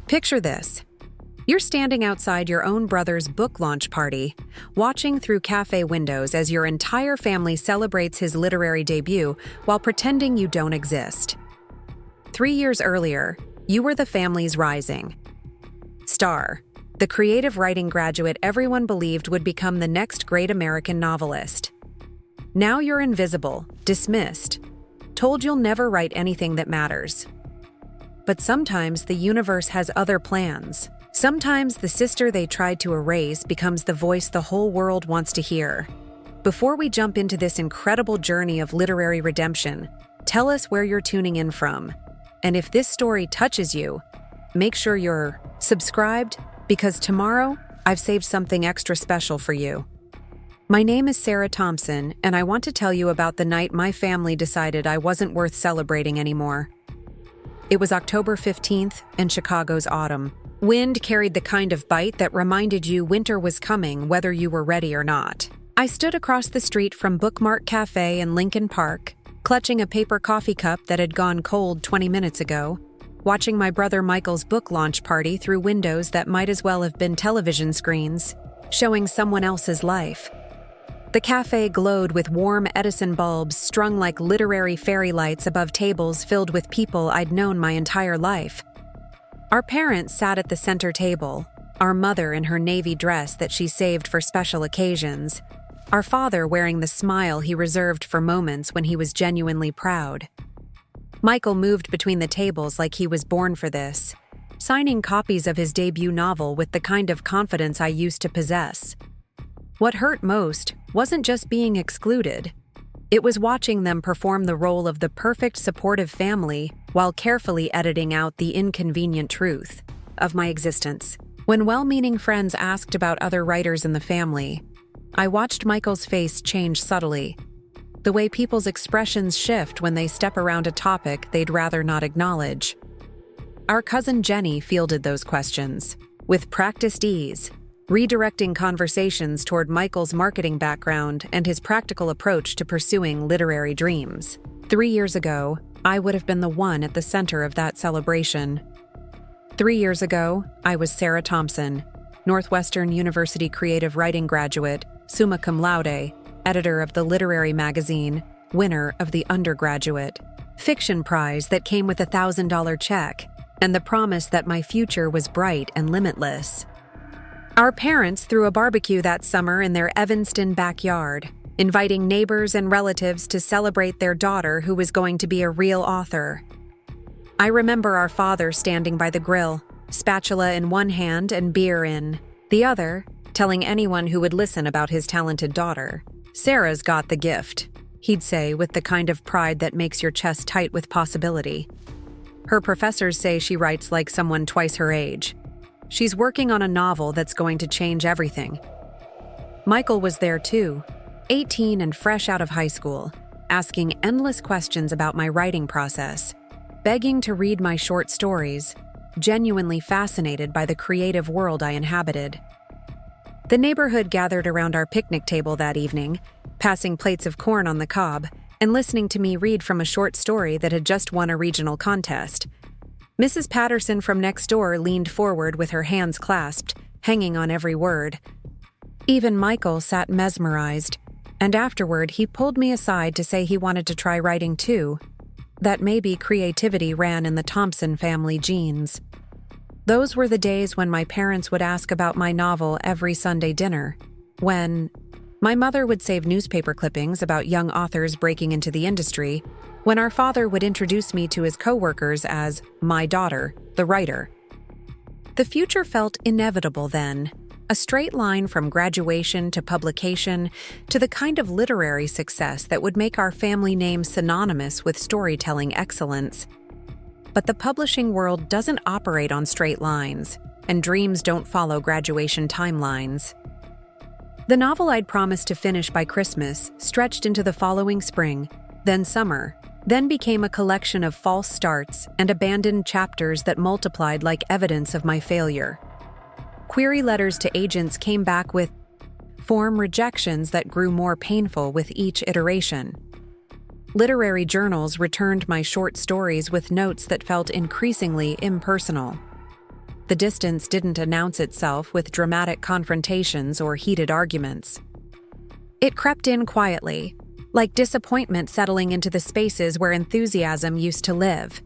Picture this. You're standing outside your own brother's book launch party, watching through cafe windows as your entire family celebrates his literary debut while pretending you don't exist. 3 years earlier, you were the family's rising star, the creative writing graduate everyone believed would become the next great American novelist. Now you're invisible, dismissed, told you'll never write anything that matters. But sometimes the universe has other plans. Sometimes the sister they tried to erase becomes the voice the whole world wants to hear. Before we jump into this incredible journey of literary redemption, tell us where you're tuning in from. And if this story touches you, make sure you're subscribed, because tomorrow I've saved something extra special for you. My name is Sarah Thompson, and I want to tell you about the night my family decided I wasn't worth celebrating anymore. It was October 15th in Chicago's autumn. Wind carried the kind of bite that reminded you winter was coming whether you were ready or not. I stood across the street from Bookmark Café in Lincoln Park, clutching a paper coffee cup that had gone cold 20 minutes ago, watching my brother Michael's book launch party through windows that might as well have been television screens, showing someone else's life. The cafe glowed with warm Edison bulbs strung like literary fairy lights above tables filled with people I'd known my entire life. Our parents sat at the center table, our mother in her navy dress that she saved for special occasions, our father wearing the smile he reserved for moments when he was genuinely proud. Michael moved between the tables like he was born for this, signing copies of his debut novel with the kind of confidence I used to possess. What hurt most wasn't just being excluded. It was watching them perform the role of the perfect supportive family while carefully editing out the inconvenient truth of my existence. When well-meaning friends asked about other writers in the family, I watched Michael's face change subtly. The way people's expressions shift when they step around a topic they'd rather not acknowledge. Our cousin Jenny fielded those questions, with practiced ease, redirecting conversations toward Michael's marketing background and his practical approach to pursuing literary dreams. 3 years ago, I would have been the one at the center of that celebration. 3 years ago, I was Sarah Thompson, Northwestern University creative writing graduate, summa cum laude, editor of the literary magazine, winner of the undergraduate fiction prize that came with a $1,000 check, and the promise that my future was bright and limitless. Our parents threw a barbecue that summer in their Evanston backyard, inviting neighbors and relatives to celebrate their daughter who was going to be a real author. I remember our father standing by the grill, spatula in one hand and beer in the other, telling anyone who would listen about his talented daughter, "Sarah's got the gift," he'd say with the kind of pride that makes your chest tight with possibility. "Her professors say she writes like someone twice her age. She's working on a novel that's going to change everything." Michael was there too, 18 and fresh out of high school, asking endless questions about my writing process, begging to read my short stories, genuinely fascinated by the creative world I inhabited. The neighborhood gathered around our picnic table that evening, passing plates of corn on the cob and listening to me read from a short story that had just won a regional contest. Mrs. Patterson from next door leaned forward with her hands clasped, hanging on every word. Even Michael sat mesmerized, and afterward he pulled me aside to say he wanted to try writing too, that maybe creativity ran in the Thompson family genes. Those were the days when my parents would ask about my novel every Sunday dinner, when my mother would save newspaper clippings about young authors breaking into the industry, when our father would introduce me to his coworkers as my daughter, the writer. The future felt inevitable then, a straight line from graduation to publication to the kind of literary success that would make our family name synonymous with storytelling excellence. But the publishing world doesn't operate on straight lines, and dreams don't follow graduation timelines. The novel I'd promised to finish by Christmas stretched into the following spring, then summer, then became a collection of false starts and abandoned chapters that multiplied like evidence of my failure. Query letters to agents came back with form rejections that grew more painful with each iteration. Literary journals returned my short stories with notes that felt increasingly impersonal. The distance didn't announce itself with dramatic confrontations or heated arguments. It crept in quietly, like disappointment settling into the spaces where enthusiasm used to live.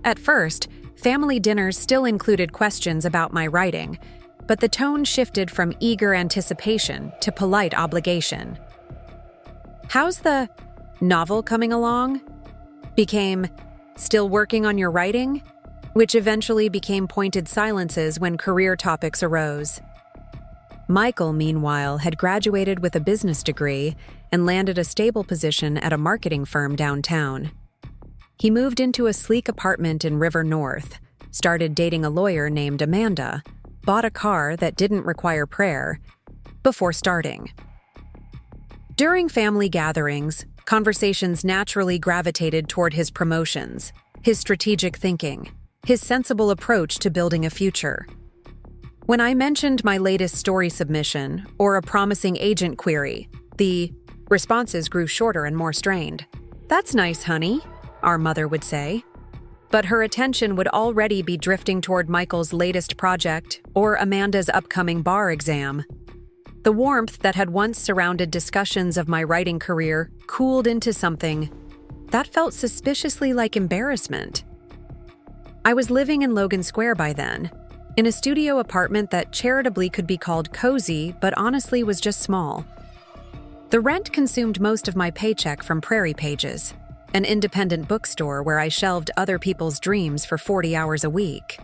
At first, family dinners still included questions about my writing, but the tone shifted from eager anticipation to polite obligation. "How's the novel coming along?" became, "Still working on your writing?" which eventually became pointed silences when career topics arose. Michael, meanwhile, had graduated with a business degree and landed a stable position at a marketing firm downtown. He moved into a sleek apartment in River North, started dating a lawyer named Amanda, bought a car that didn't require prayer, before starting. During family gatherings, conversations naturally gravitated toward his promotions, his strategic thinking, his sensible approach to building a future. When I mentioned my latest story submission or a promising agent query, the responses grew shorter and more strained. "That's nice, honey," our mother would say. But her attention would already be drifting toward Michael's latest project or Amanda's upcoming bar exam. The warmth that had once surrounded discussions of my writing career cooled into something that felt suspiciously like embarrassment. I was living in Logan Square by then, in a studio apartment that charitably could be called cozy, but honestly was just small. The rent consumed most of my paycheck from Prairie Pages, an independent bookstore where I shelved other people's dreams for 40 hours a week.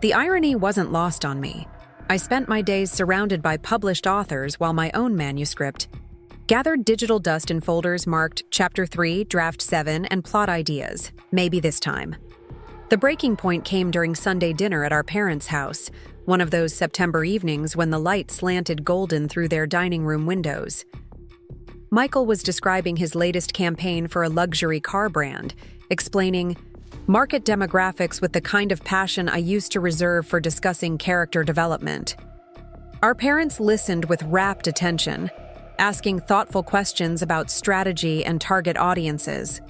The irony wasn't lost on me. I spent my days surrounded by published authors while my own manuscript gathered digital dust in folders marked Chapter 3, Draft 7, and Plot Ideas, maybe this time. The breaking point came during Sunday dinner at our parents' house, one of those September evenings when the light slanted golden through their dining room windows. Michael was describing his latest campaign for a luxury car brand, explaining market demographics with the kind of passion I used to reserve for discussing character development. Our parents listened with rapt attention, asking thoughtful questions about strategy and target audiences.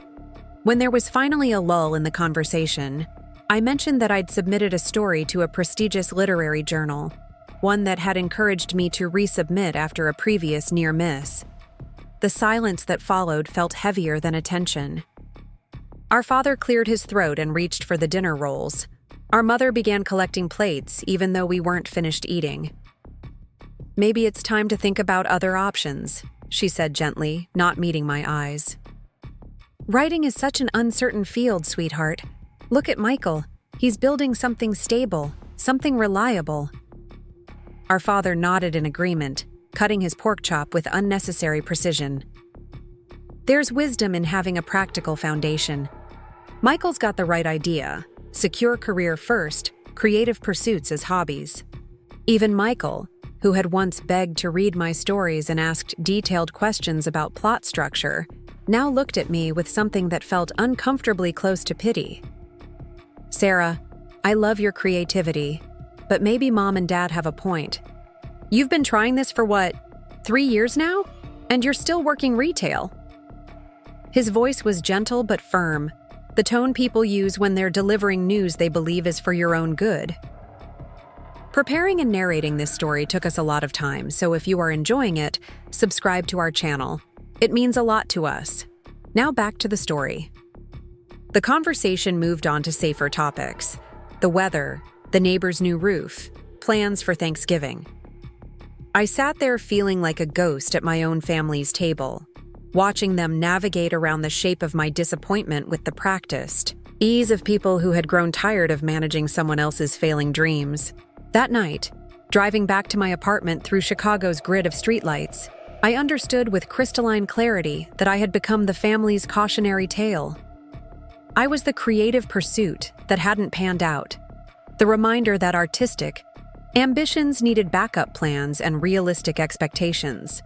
When there was finally a lull in the conversation, I mentioned that I'd submitted a story to a prestigious literary journal, one that had encouraged me to resubmit after a previous near miss. The silence that followed felt heavier than attention. Our father cleared his throat and reached for the dinner rolls. Our mother began collecting plates, even though we weren't finished eating. "Maybe it's time to think about other options," she said gently, not meeting my eyes. "Writing is such an uncertain field, sweetheart. Look at Michael. He's building something stable, something reliable." Our father nodded in agreement, cutting his pork chop with unnecessary precision. "There's wisdom in having a practical foundation. Michael's got the right idea. Secure career first, creative pursuits as hobbies." Even Michael, who had once begged to read my stories and asked detailed questions about plot structure, now looked at me with something that felt uncomfortably close to pity. "Sarah, I love your creativity, but maybe Mom and Dad have a point. You've been trying this for 3 years now? And you're still working retail." His voice was gentle but firm, the tone people use when they're delivering news they believe is for your own good. Preparing and narrating this story took us a lot of time, so if you are enjoying it, subscribe to our channel. It means a lot to us. Now back to the story. The conversation moved on to safer topics: the weather, the neighbor's new roof, plans for Thanksgiving. I sat there feeling like a ghost at my own family's table, watching them navigate around the shape of my disappointment with the practiced ease of people who had grown tired of managing someone else's failing dreams. That night, driving back to my apartment through Chicago's grid of streetlights, I understood with crystalline clarity that I had become the family's cautionary tale. I was the creative pursuit that hadn't panned out, the reminder that artistic ambitions needed backup plans and realistic expectations.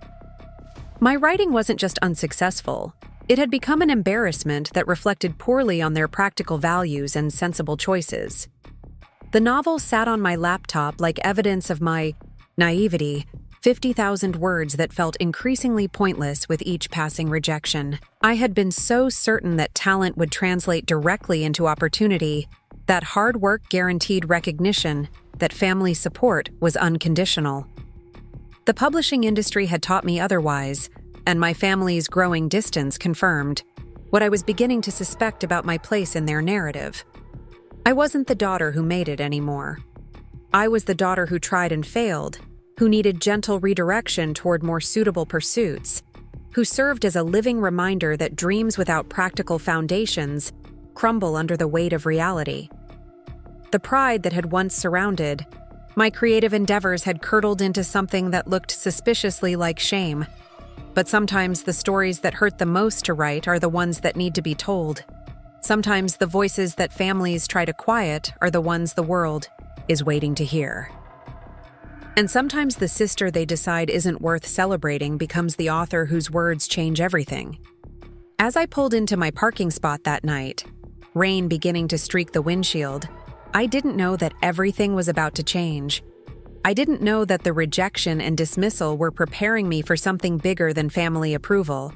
My writing wasn't just unsuccessful, it had become an embarrassment that reflected poorly on their practical values and sensible choices. The novel sat on my laptop like evidence of my naivety, 50,000 words that felt increasingly pointless with each passing rejection. I had been so certain that talent would translate directly into opportunity, that hard work guaranteed recognition, that family support was unconditional. The publishing industry had taught me otherwise, and my family's growing distance confirmed what I was beginning to suspect about my place in their narrative. I wasn't the daughter who made it anymore. I was the daughter who tried and failed, who needed gentle redirection toward more suitable pursuits, who served as a living reminder that dreams without practical foundations crumble under the weight of reality. The pride that had once surrounded my creative endeavors had curdled into something that looked suspiciously like shame. But sometimes the stories that hurt the most to write are the ones that need to be told. Sometimes the voices that families try to quiet are the ones the world is waiting to hear. And sometimes the sister they decide isn't worth celebrating becomes the author whose words change everything. As I pulled into my parking spot that night, rain beginning to streak the windshield, I didn't know that everything was about to change. I didn't know that the rejection and dismissal were preparing me for something bigger than family approval.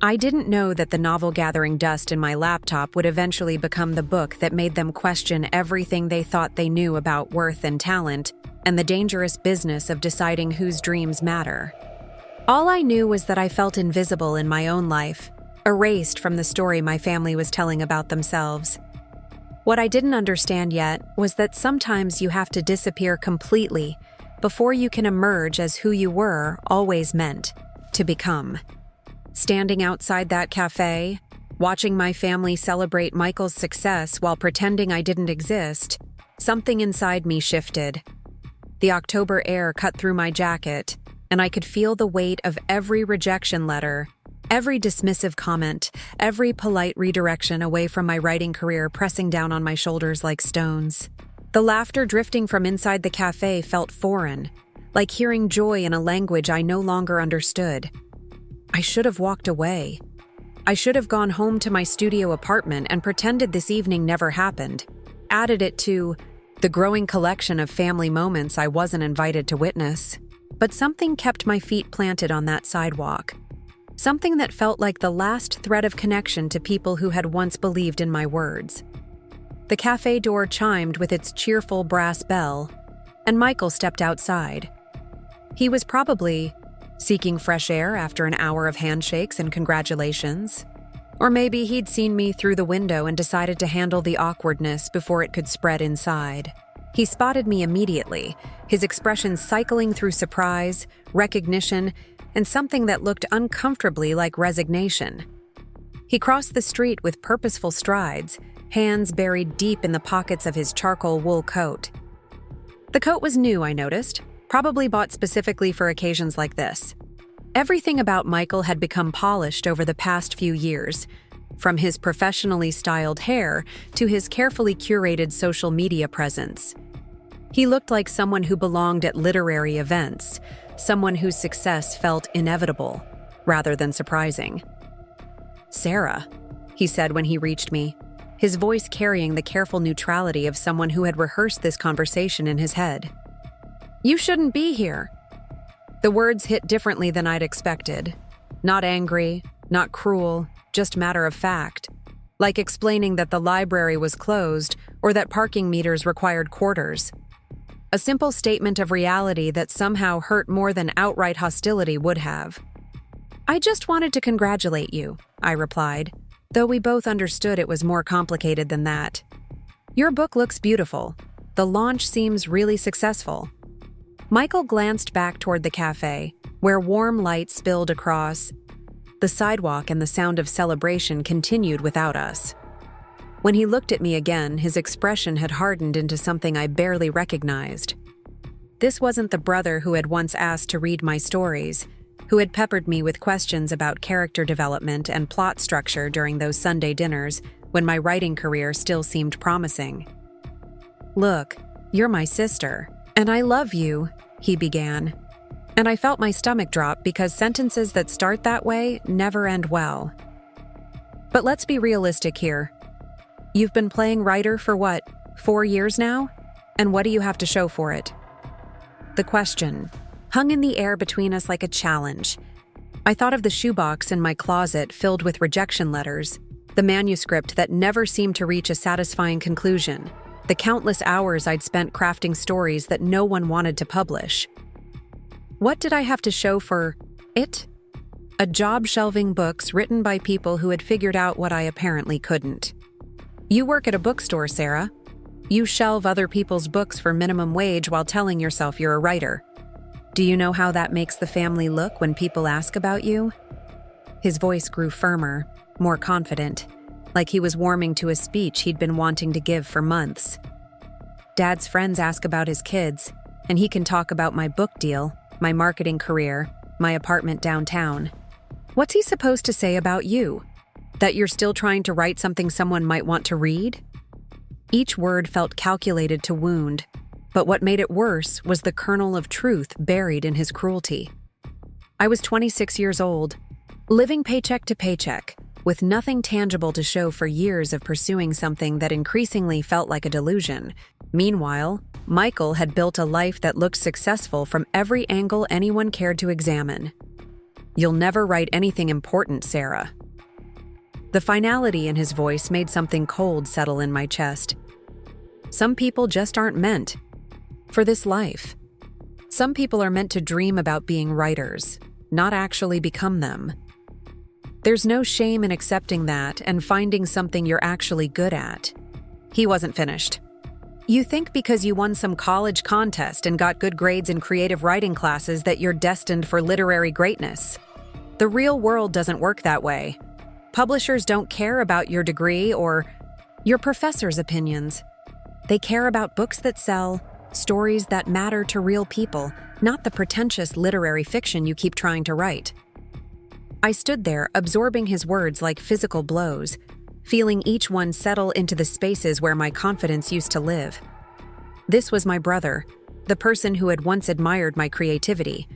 I didn't know that the novel gathering dust in my laptop would eventually become the book that made them question everything they thought they knew about worth and talent, and the dangerous business of deciding whose dreams matter. All I knew was that I felt invisible in my own life, erased from the story my family was telling about themselves. What I didn't understand yet was that sometimes you have to disappear completely before you can emerge as who you were always meant to become. Standing outside that cafe, watching my family celebrate Michael's success while pretending I didn't exist, something inside me shifted. The October air cut through my jacket, and I could feel the weight of every rejection letter, every dismissive comment, every polite redirection away from my writing career pressing down on my shoulders like stones. The laughter drifting from inside the cafe felt foreign, like hearing joy in a language I no longer understood. I should have walked away. I should have gone home to my studio apartment and pretended this evening never happened, added it to the growing collection of family moments I wasn't invited to witness. But something kept my feet planted on that sidewalk. Something that felt like the last thread of connection to people who had once believed in my words. The cafe door chimed with its cheerful brass bell, and Michael stepped outside. He was probably seeking fresh air after an hour of handshakes and congratulations. Or maybe he'd seen me through the window and decided to handle the awkwardness before it could spread inside. He spotted me immediately, his expression cycling through surprise, recognition, and something that looked uncomfortably like resignation. He crossed the street with purposeful strides, hands buried deep in the pockets of his charcoal wool coat. The coat was new, I noticed, probably bought specifically for occasions like this. Everything about Michael had become polished over the past few years, from his professionally styled hair to his carefully curated social media presence. He looked like someone who belonged at literary events, someone whose success felt inevitable, rather than surprising. "Sarah," he said when he reached me, his voice carrying the careful neutrality of someone who had rehearsed this conversation in his head. "You shouldn't be here." The words hit differently than I'd expected. Not angry, not cruel, just matter of fact. Like explaining that the library was closed or that parking meters required quarters. A simple statement of reality that somehow hurt more than outright hostility would have. "I just wanted to congratulate you," I replied, though we both understood it was more complicated than that. "Your book looks beautiful. The launch seems really successful." Michael glanced back toward the cafe, where warm light spilled across the sidewalk and the sound of celebration continued without us. When he looked at me again, his expression had hardened into something I barely recognized. This wasn't the brother who had once asked to read my stories, who had peppered me with questions about character development and plot structure during those Sunday dinners when my writing career still seemed promising. "Look, you're my sister, and I love you," he began. And I felt my stomach drop because sentences that start that way never end well. But let's be realistic here. You've been playing writer for what, 4 years now? And what do you have to show for it? The question hung in the air between us like a challenge. I thought of the shoebox in my closet filled with rejection letters, The manuscript that never seemed to reach a satisfying conclusion. The countless hours I'd spent crafting stories that no one wanted to publish. What did I have to show for it? A job shelving books written by people who had figured out what I apparently couldn't. You work at a bookstore, Sarah. You shelve other people's books for minimum wage while telling yourself you're a writer. Do you know how that makes the family look when people ask about you? His voice grew firmer, more confident, like he was warming to a speech he'd been wanting to give for months. Dad's friends ask about his kids, and he can talk about my book deal, my marketing career, my apartment downtown. What's he supposed to say about you? That you're still trying to write something someone might want to read? Each word felt calculated to wound, but what made it worse was the kernel of truth buried in his cruelty. I was 26 years old, living paycheck to paycheck, with nothing tangible to show for years of pursuing something that increasingly felt like a delusion. Meanwhile, Michael had built a life that looked successful from every angle anyone cared to examine. You'll never write anything important, Sarah. The finality in his voice made something cold settle in my chest. Some people just aren't meant for this life. Some people are meant to dream about being writers, not actually become them. There's no shame in accepting that and finding something you're actually good at. He wasn't finished. You think because you won some college contest and got good grades in creative writing classes that you're destined for literary greatness. The real world doesn't work that way. Publishers don't care about your degree or your professor's opinions. They care about books that sell, stories that matter to real people, not the pretentious literary fiction you keep trying to write. I stood there, absorbing his words like physical blows, feeling each one settle into the spaces where my confidence used to live. This was my brother, the person who had once admired my creativity,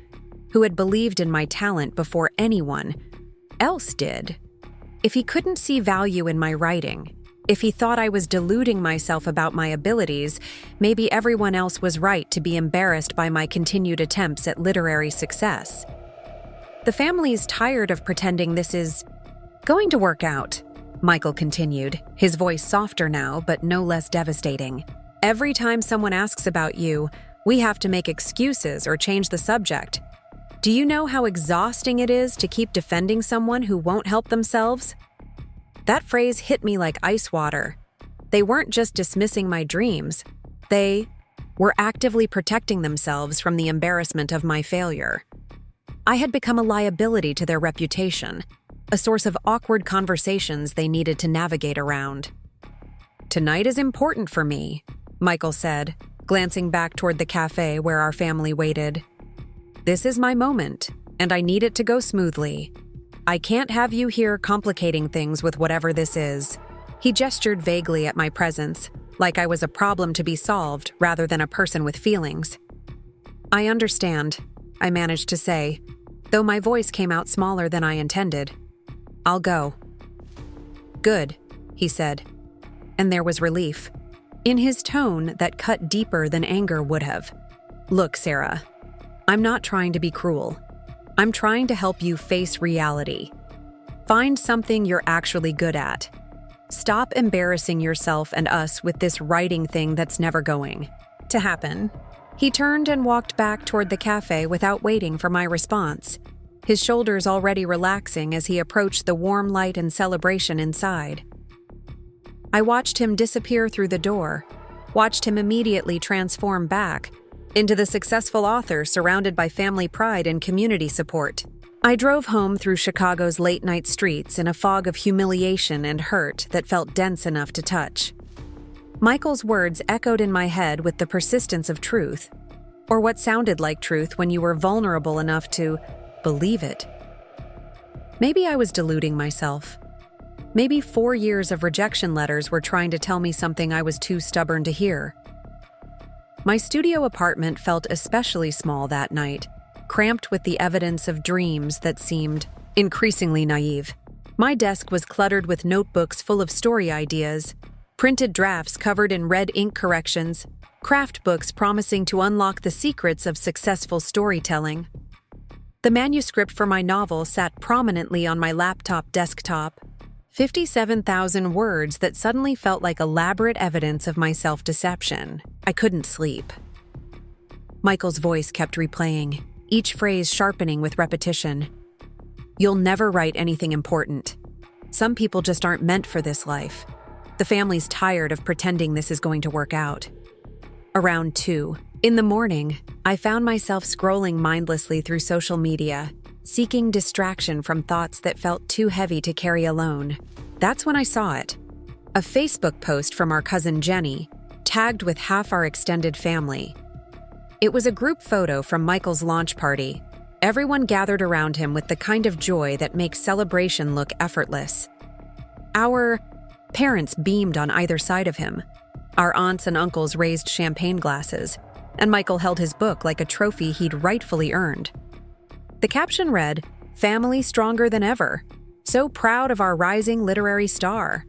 who had believed in my talent before anyone else did. If he couldn't see value in my writing, if he thought I was deluding myself about my abilities, maybe everyone else was right to be embarrassed by my continued attempts at literary success. The family's tired of pretending this is going to work out, Michael continued, his voice softer now but no less devastating. Every time someone asks about you, we have to make excuses or change the subject. Do you know how exhausting it is to keep defending someone who won't help themselves? That phrase hit me like ice water. They weren't just dismissing my dreams. They were actively protecting themselves from the embarrassment of my failure. I had become a liability to their reputation, a source of awkward conversations they needed to navigate around. Tonight is important for me, Michael said, glancing back toward the cafe where our family waited. This is my moment, and I need it to go smoothly. I can't have you here complicating things with whatever this is. He gestured vaguely at my presence, like I was a problem to be solved rather than a person with feelings. I understand, I managed to say, though my voice came out smaller than I intended. I'll go. Good, he said, and there was relief in his tone that cut deeper than anger would have. Look, Sarah, I'm not trying to be cruel. I'm trying to help you face reality. Find something you're actually good at. Stop embarrassing yourself and us with this writing thing that's never going to happen. He turned and walked back toward the cafe without waiting for my response, his shoulders already relaxing as he approached the warm light and celebration inside. I watched him disappear through the door, watched him immediately transform back into the successful author surrounded by family pride and community support. I drove home through Chicago's late-night streets in a fog of humiliation and hurt that felt dense enough to touch. Michael's words echoed in my head with the persistence of truth, or what sounded like truth when you were vulnerable enough to believe it. Maybe I was deluding myself. Maybe 4 years of rejection letters were trying to tell me something I was too stubborn to hear. My studio apartment felt especially small that night, cramped with the evidence of dreams that seemed increasingly naive. My desk was cluttered with notebooks full of story ideas, printed drafts covered in red ink corrections, craft books promising to unlock the secrets of successful storytelling. The manuscript for my novel sat prominently on my laptop desktop, 57,000 words that suddenly felt like elaborate evidence of my self-deception. I couldn't sleep. Michael's voice kept replaying, each phrase sharpening with repetition. "You'll never write anything important. Some people just aren't meant for this life. The family's tired of pretending this is going to work out." Around 2 in the morning, I found myself scrolling mindlessly through social media, seeking distraction from thoughts that felt too heavy to carry alone. That's when I saw it. A Facebook post from our cousin Jenny, tagged with half our extended family. It was a group photo from Michael's launch party. Everyone gathered around him with the kind of joy that makes celebration look effortless. Our parents beamed on either side of him. Our aunts and uncles raised champagne glasses, and Michael held his book like a trophy he'd rightfully earned. The caption read, "Family stronger than ever. So proud of our rising literary star."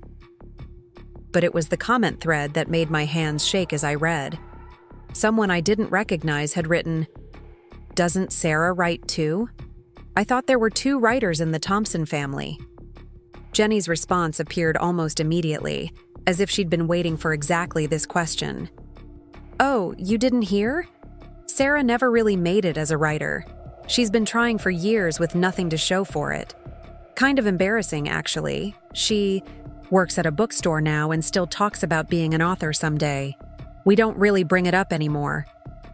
But it was the comment thread that made my hands shake as I read. Someone I didn't recognize had written, "Doesn't Sarah write too? I thought there were 2 writers in the Thompson family." Jenny's response appeared almost immediately, as if she'd been waiting for exactly this question. "Oh, you didn't hear? Sarah never really made it as a writer. She's been trying for years with nothing to show for it. Kind of embarrassing, actually. She works at a bookstore now and still talks about being an author someday. We don't really bring it up anymore.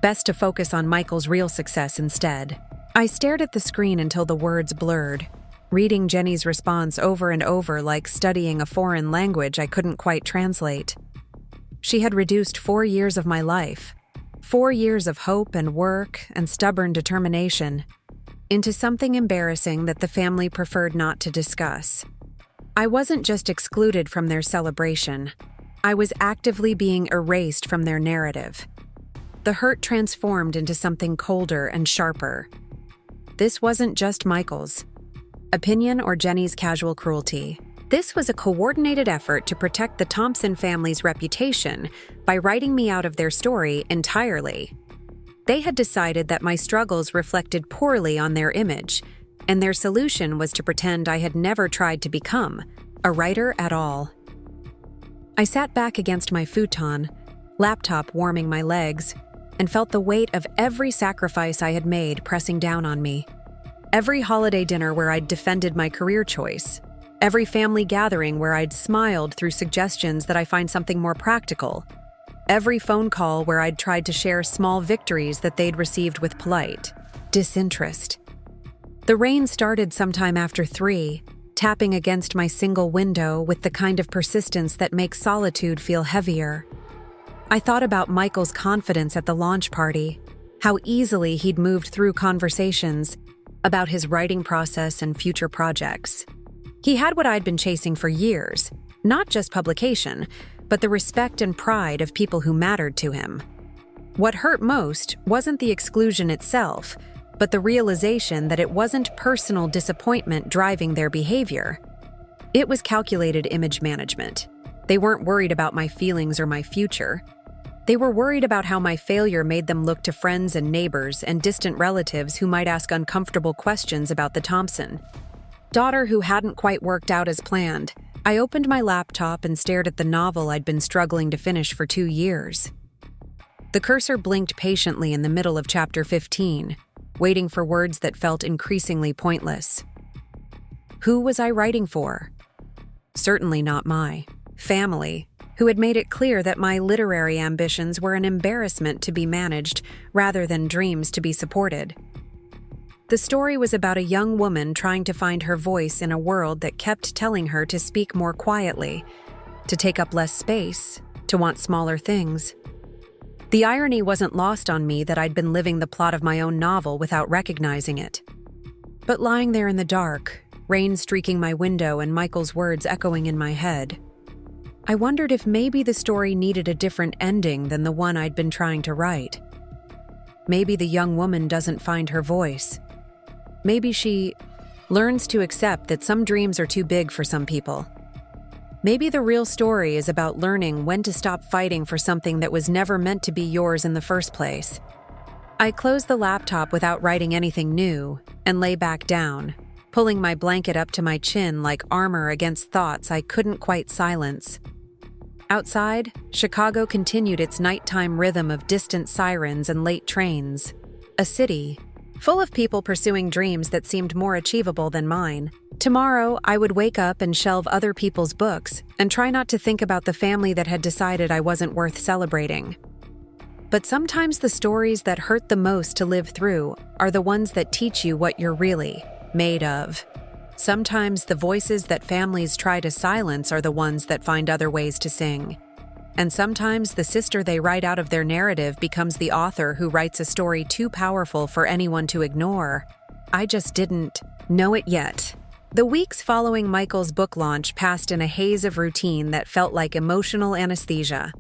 Best to focus on Michael's real success instead." I stared at the screen until the words blurred, reading Jenny's response over and over like studying a foreign language I couldn't quite translate. She had reduced 4 years of my life, 4 years of hope and work and stubborn determination, into something embarrassing that the family preferred not to discuss. I wasn't just excluded from their celebration. I was actively being erased from their narrative. The hurt transformed into something colder and sharper. This wasn't just Michael's opinion or Jenny's casual cruelty. This was a coordinated effort to protect the Thompson family's reputation by writing me out of their story entirely. They had decided that my struggles reflected poorly on their image, and their solution was to pretend I had never tried to become a writer at all. I sat back against my futon, laptop warming my legs, and felt the weight of every sacrifice I had made pressing down on me. Every holiday dinner where I'd defended my career choice. Every family gathering where I'd smiled through suggestions that I find something more practical. Every phone call where I'd tried to share small victories that they'd received with polite disinterest. The rain started sometime after 3, tapping against my single window with the kind of persistence that makes solitude feel heavier. I thought about Michael's confidence at the launch party, how easily he'd moved through conversations about his writing process and future projects. He had what I'd been chasing for years, not just publication, but the respect and pride of people who mattered to him. What hurt most wasn't the exclusion itself, but the realization that it wasn't personal disappointment driving their behavior. It was calculated image management. They weren't worried about my feelings or my future. They were worried about how my failure made them look to friends and neighbors and distant relatives who might ask uncomfortable questions about the Thompson daughter who hadn't quite worked out as planned. I opened my laptop and stared at the novel I'd been struggling to finish for 2 years. The cursor blinked patiently in the middle of chapter 15, waiting for words that felt increasingly pointless. Who was I writing for? Certainly not my family, who had made it clear that my literary ambitions were an embarrassment to be managed rather than dreams to be supported. The story was about a young woman trying to find her voice in a world that kept telling her to speak more quietly, to take up less space, to want smaller things. The irony wasn't lost on me that I'd been living the plot of my own novel without recognizing it. But lying there in the dark, rain streaking my window and Michael's words echoing in my head, I wondered if maybe the story needed a different ending than the one I'd been trying to write. Maybe the young woman doesn't find her voice. Maybe she learns to accept that some dreams are too big for some people. Maybe the real story is about learning when to stop fighting for something that was never meant to be yours in the first place. I closed the laptop without writing anything new and lay back down, pulling my blanket up to my chin like armor against thoughts I couldn't quite silence. Outside, Chicago continued its nighttime rhythm of distant sirens and late trains. A city full of people pursuing dreams that seemed more achievable than mine. Tomorrow, I would wake up and shelve other people's books and try not to think about the family that had decided I wasn't worth celebrating. But sometimes the stories that hurt the most to live through are the ones that teach you what you're really made of. Sometimes the voices that families try to silence are the ones that find other ways to sing. And sometimes the sister they write out of their narrative becomes the author who writes a story too powerful for anyone to ignore. I just didn't know it yet. The weeks following Michael's book launch passed in a haze of routine that felt like emotional anesthesia.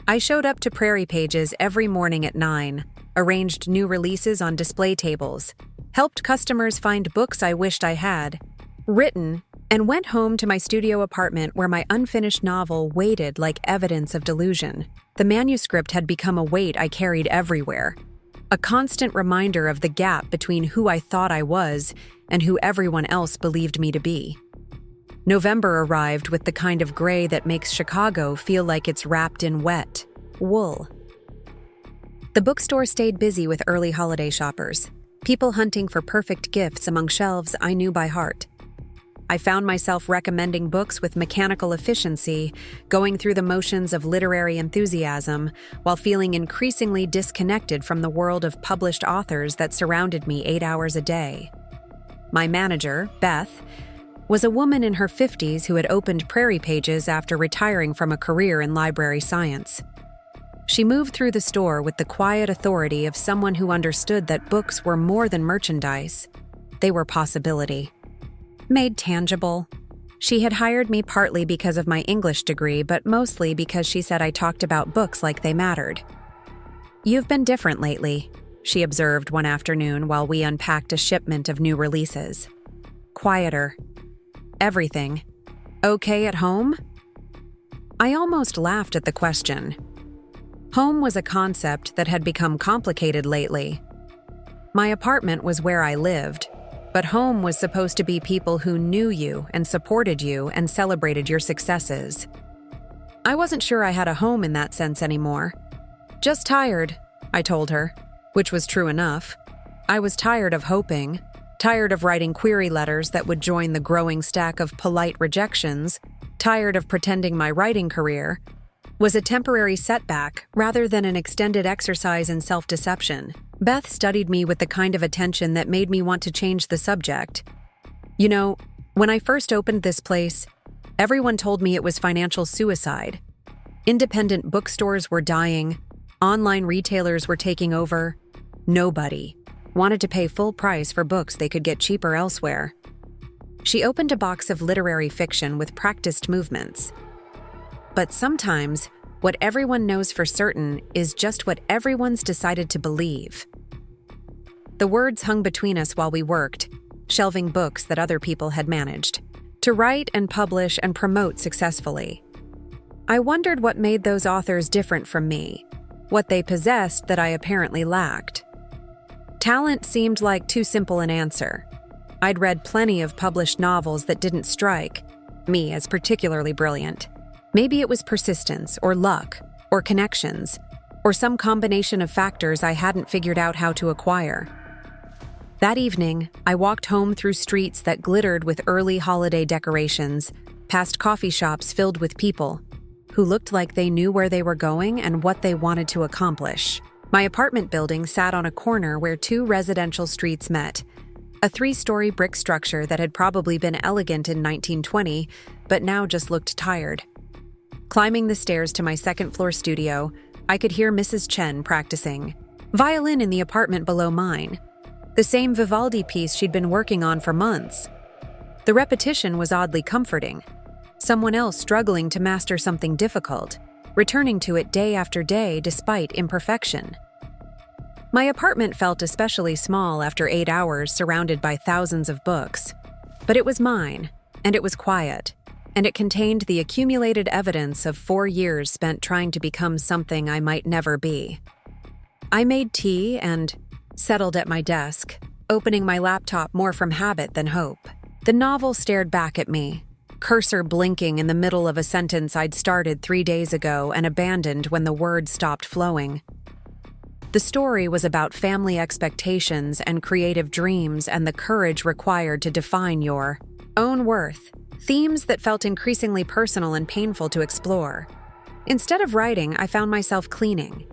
I showed up to Prairie Pages every morning at 9, arranged new releases on display tables, helped customers find books I wished I had written, and went home to my studio apartment where my unfinished novel waited like evidence of delusion. The manuscript had become a weight I carried everywhere, a constant reminder of the gap between who I thought I was and who everyone else believed me to be. November arrived with the kind of gray that makes Chicago feel like it's wrapped in wet wool. The bookstore stayed busy with early holiday shoppers, people hunting for perfect gifts among shelves I knew by heart. I found myself recommending books with mechanical efficiency, going through the motions of literary enthusiasm, while feeling increasingly disconnected from the world of published authors that surrounded me 8 hours a day. My manager, Beth, was a woman in her 50s who had opened Prairie Pages after retiring from a career in library science. She moved through the store with the quiet authority of someone who understood that books were more than merchandise. They were possibility. Made tangible. She had hired me partly because of my English degree, but mostly because she said I talked about books like they mattered. "You've been different lately," she observed one afternoon while we unpacked a shipment of new releases. "Quieter. Everything. Okay at home?" I almost laughed at the question. Home was a concept that had become complicated lately. My apartment was where I lived, but home was supposed to be people who knew you and supported you and celebrated your successes. I wasn't sure I had a home in that sense anymore. "Just tired," I told her, which was true enough. I was tired of hoping, tired of writing query letters that would join the growing stack of polite rejections, tired of pretending my writing career was a temporary setback rather than an extended exercise in self-deception. Beth studied me with the kind of attention that made me want to change the subject. "You know, when I first opened this place, everyone told me it was financial suicide. Independent bookstores were dying, online retailers were taking over. Nobody wanted to pay full price for books they could get cheaper elsewhere." She opened a box of literary fiction with practiced movements. But sometimes, what everyone knows for certain is just what everyone's decided to believe. The words hung between us while we worked, shelving books that other people had managed to write and publish and promote successfully. I wondered what made those authors different from me, what they possessed that I apparently lacked. Talent seemed like too simple an answer. I'd read plenty of published novels that didn't strike me as particularly brilliant. Maybe it was persistence, or luck, or connections, or some combination of factors I hadn't figured out how to acquire. That evening, I walked home through streets that glittered with early holiday decorations, past coffee shops filled with people who looked like they knew where they were going and what they wanted to accomplish. My apartment building sat on a corner where two residential streets met, a 3-story brick structure that had probably been elegant in 1920, but now just looked tired. Climbing the stairs to my second-floor studio, I could hear Mrs. Chen practicing violin in the apartment below mine, the same Vivaldi piece she'd been working on for months. The repetition was oddly comforting. Someone else struggling to master something difficult, returning to it day after day despite imperfection. My apartment felt especially small after 8 hours surrounded by thousands of books. But it was mine, and it was quiet, and it contained the accumulated evidence of 4 years spent trying to become something I might never be. I made tea and settled at my desk, opening my laptop more from habit than hope. The novel stared back at me, cursor blinking in the middle of a sentence I'd started 3 days ago and abandoned when the words stopped flowing. The story was about family expectations and creative dreams and the courage required to define your own worth, themes that felt increasingly personal and painful to explore. Instead of writing, I found myself cleaning.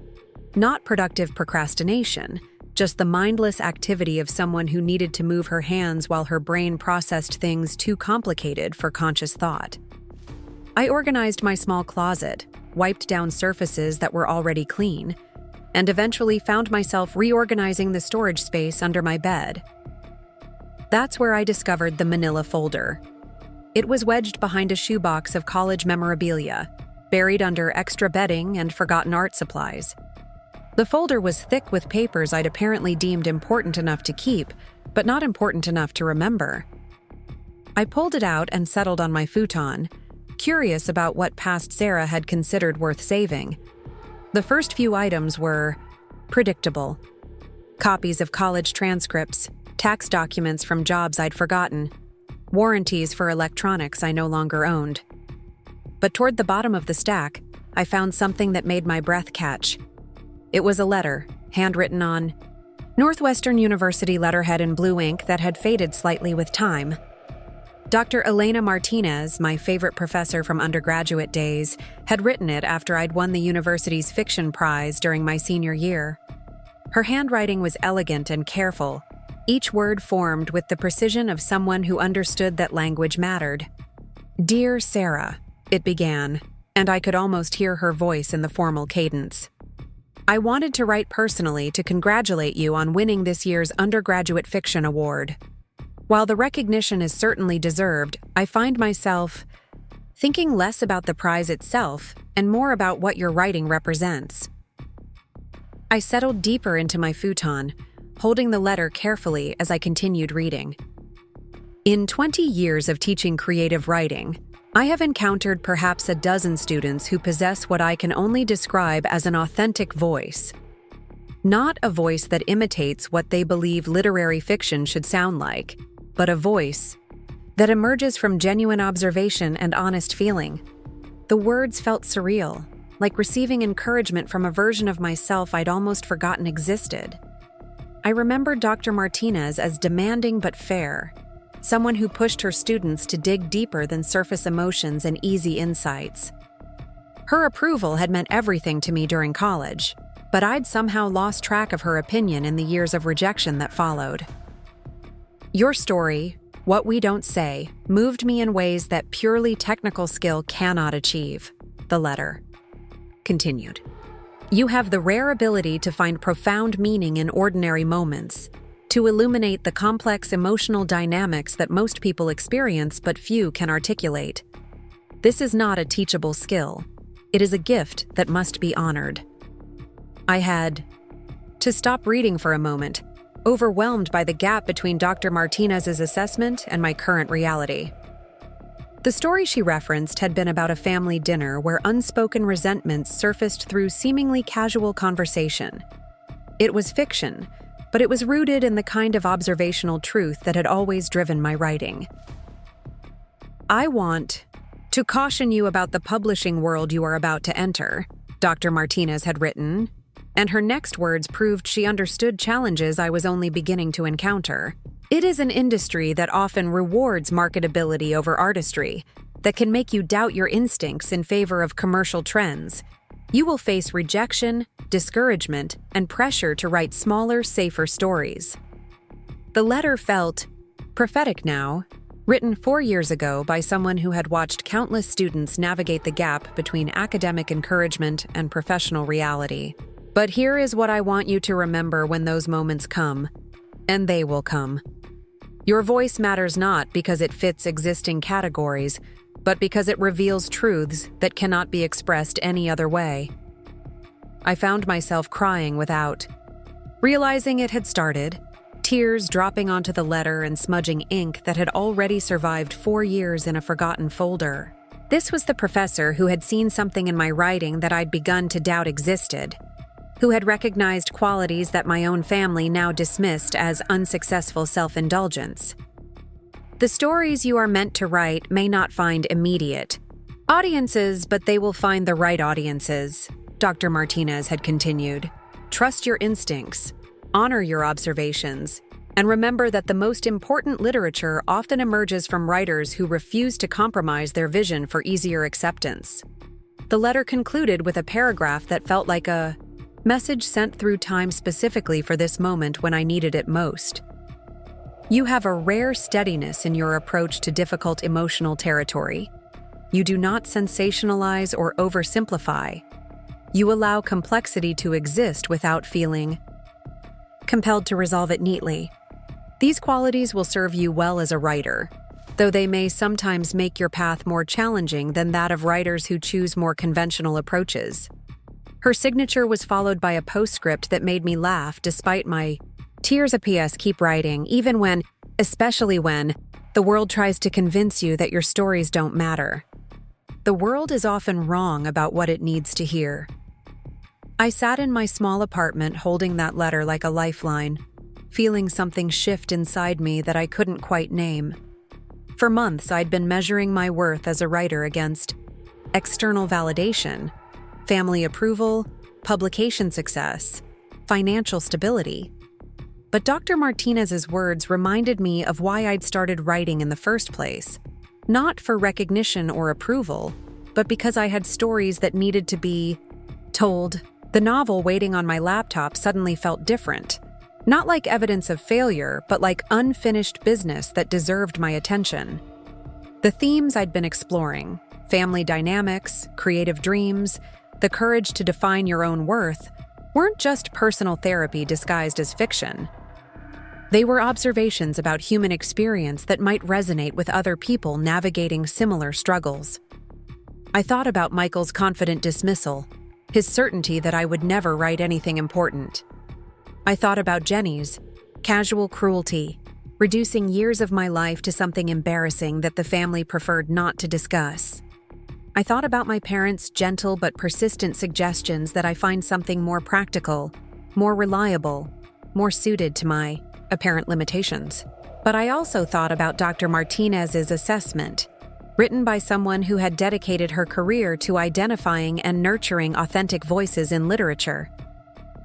Not productive procrastination, just the mindless activity of someone who needed to move her hands while her brain processed things too complicated for conscious thought. I organized my small closet, wiped down surfaces that were already clean, and eventually found myself reorganizing the storage space under my bed. That's where I discovered the manila folder. It was wedged behind a shoebox of college memorabilia, buried under extra bedding and forgotten art supplies. The folder was thick with papers I'd apparently deemed important enough to keep, but not important enough to remember. I pulled it out and settled on my futon, curious about what past Sarah had considered worth saving. The first few items were predictable. Copies of college transcripts, tax documents from jobs I'd forgotten, warranties for electronics I no longer owned. But toward the bottom of the stack, I found something that made my breath catch. It was a letter, handwritten on Northwestern University letterhead in blue ink that had faded slightly with time. Dr. Elena Martinez, my favorite professor from undergraduate days, had written it after I'd won the university's fiction prize during my senior year. Her handwriting was elegant and careful, each word formed with the precision of someone who understood that language mattered. "Dear Sarah," it began, and I could almost hear her voice in the formal cadence. "I wanted to write personally to congratulate you on winning this year's undergraduate fiction award. While the recognition is certainly deserved, I find myself thinking less about the prize itself and more about what your writing represents." I settled deeper into my futon, holding the letter carefully as I continued reading. In 20 years of teaching creative writing, I have encountered perhaps a dozen students who possess what I can only describe as an authentic voice. Not a voice that imitates what they believe literary fiction should sound like, but a voice that emerges from genuine observation and honest feeling. The words felt surreal, like receiving encouragement from a version of myself I'd almost forgotten existed. I remembered Dr. Martinez as demanding but fair, someone who pushed her students to dig deeper than surface emotions and easy insights. Her approval had meant everything to me during college, but I'd somehow lost track of her opinion in the years of rejection that followed. Your story, What We Don't Say, moved me in ways that purely technical skill cannot achieve, the letter continued. You have the rare ability to find profound meaning in ordinary moments, to illuminate the complex emotional dynamics that most people experience but few can articulate. This is not a teachable skill. It is a gift that must be honored. I had to stop reading for a moment, overwhelmed by the gap between Dr. Martinez's assessment and my current reality. The story she referenced had been about a family dinner where unspoken resentments surfaced through seemingly casual conversation. It was fiction, but it was rooted in the kind of observational truth that had always driven my writing. I want to caution you about the publishing world you are about to enter, Dr. Martinez had written, and her next words proved she understood challenges I was only beginning to encounter. It is an industry that often rewards marketability over artistry, that can make you doubt your instincts in favor of commercial trends. You will face rejection, discouragement, and pressure to write smaller, safer stories. The letter felt prophetic now, written 4 years ago by someone who had watched countless students navigate the gap between academic encouragement and professional reality. But here is what I want you to remember when those moments come, and they will come. Your voice matters not because it fits existing categories, but because it reveals truths that cannot be expressed any other way. I found myself crying without realizing it had started, tears dropping onto the letter and smudging ink that had already survived 4 years in a forgotten folder. This was the professor who had seen something in my writing that I'd begun to doubt existed. who had recognized qualities that my own family now dismissed as unsuccessful self-indulgence. The stories you are meant to write may not find immediate audiences, but they will find the right audiences, Dr. Martinez had continued. Trust your instincts, honor your observations, and remember that the most important literature often emerges from writers who refuse to compromise their vision for easier acceptance. The letter concluded with a paragraph that felt like a message sent through time specifically for this moment when I needed it most. You have a rare steadiness in your approach to difficult emotional territory. You do not sensationalize or oversimplify. You allow complexity to exist without feeling compelled to resolve it neatly. These qualities will serve you well as a writer, though they may sometimes make your path more challenging than that of writers who choose more conventional approaches. Her signature was followed by a postscript that made me laugh despite my tears. A PS, keep writing, even when, especially when, the world tries to convince you that your stories don't matter. The world is often wrong about what it needs to hear. I sat in my small apartment holding that letter like a lifeline, feeling something shift inside me that I couldn't quite name. For months, I'd been measuring my worth as a writer against external validation, family approval, publication success, financial stability. But Dr. Martinez's words reminded me of why I'd started writing in the first place, not for recognition or approval, but because I had stories that needed to be told. The novel waiting on my laptop suddenly felt different. Not like evidence of failure, but like unfinished business that deserved my attention. The themes I'd been exploring, family dynamics, creative dreams, the courage to define your own worth, weren't just personal therapy disguised as fiction. They were observations about human experience that might resonate with other people navigating similar struggles. I thought about Michael's confident dismissal, his certainty that I would never write anything important. I thought about Jenny's casual cruelty, reducing years of my life to something embarrassing that the family preferred not to discuss. I thought about my parents' gentle but persistent suggestions that I find something more practical, more reliable, more suited to my apparent limitations. But I also thought about Dr. Martinez's assessment, written by someone who had dedicated her career to identifying and nurturing authentic voices in literature.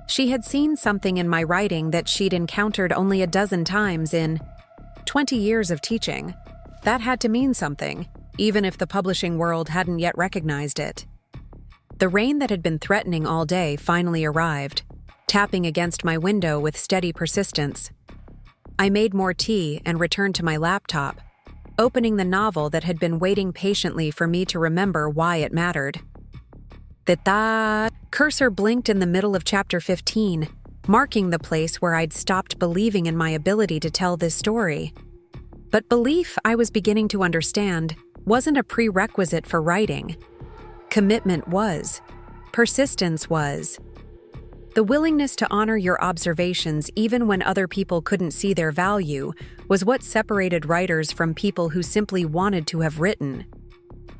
She had seen something in my writing that she'd encountered only a dozen times in 20 years of teaching. That had to mean something, even if the publishing world hadn't yet recognized it. The rain that had been threatening all day finally arrived, tapping against my window with steady persistence. I made more tea and returned to my laptop, opening the novel that had been waiting patiently for me to remember why it mattered. The cursor blinked in the middle of chapter 15, marking the place where I'd stopped believing in my ability to tell this story. But belief, I was beginning to understand, wasn't a prerequisite for writing. Commitment was. Persistence was. The willingness to honor your observations even when other people couldn't see their value was what separated writers from people who simply wanted to have written.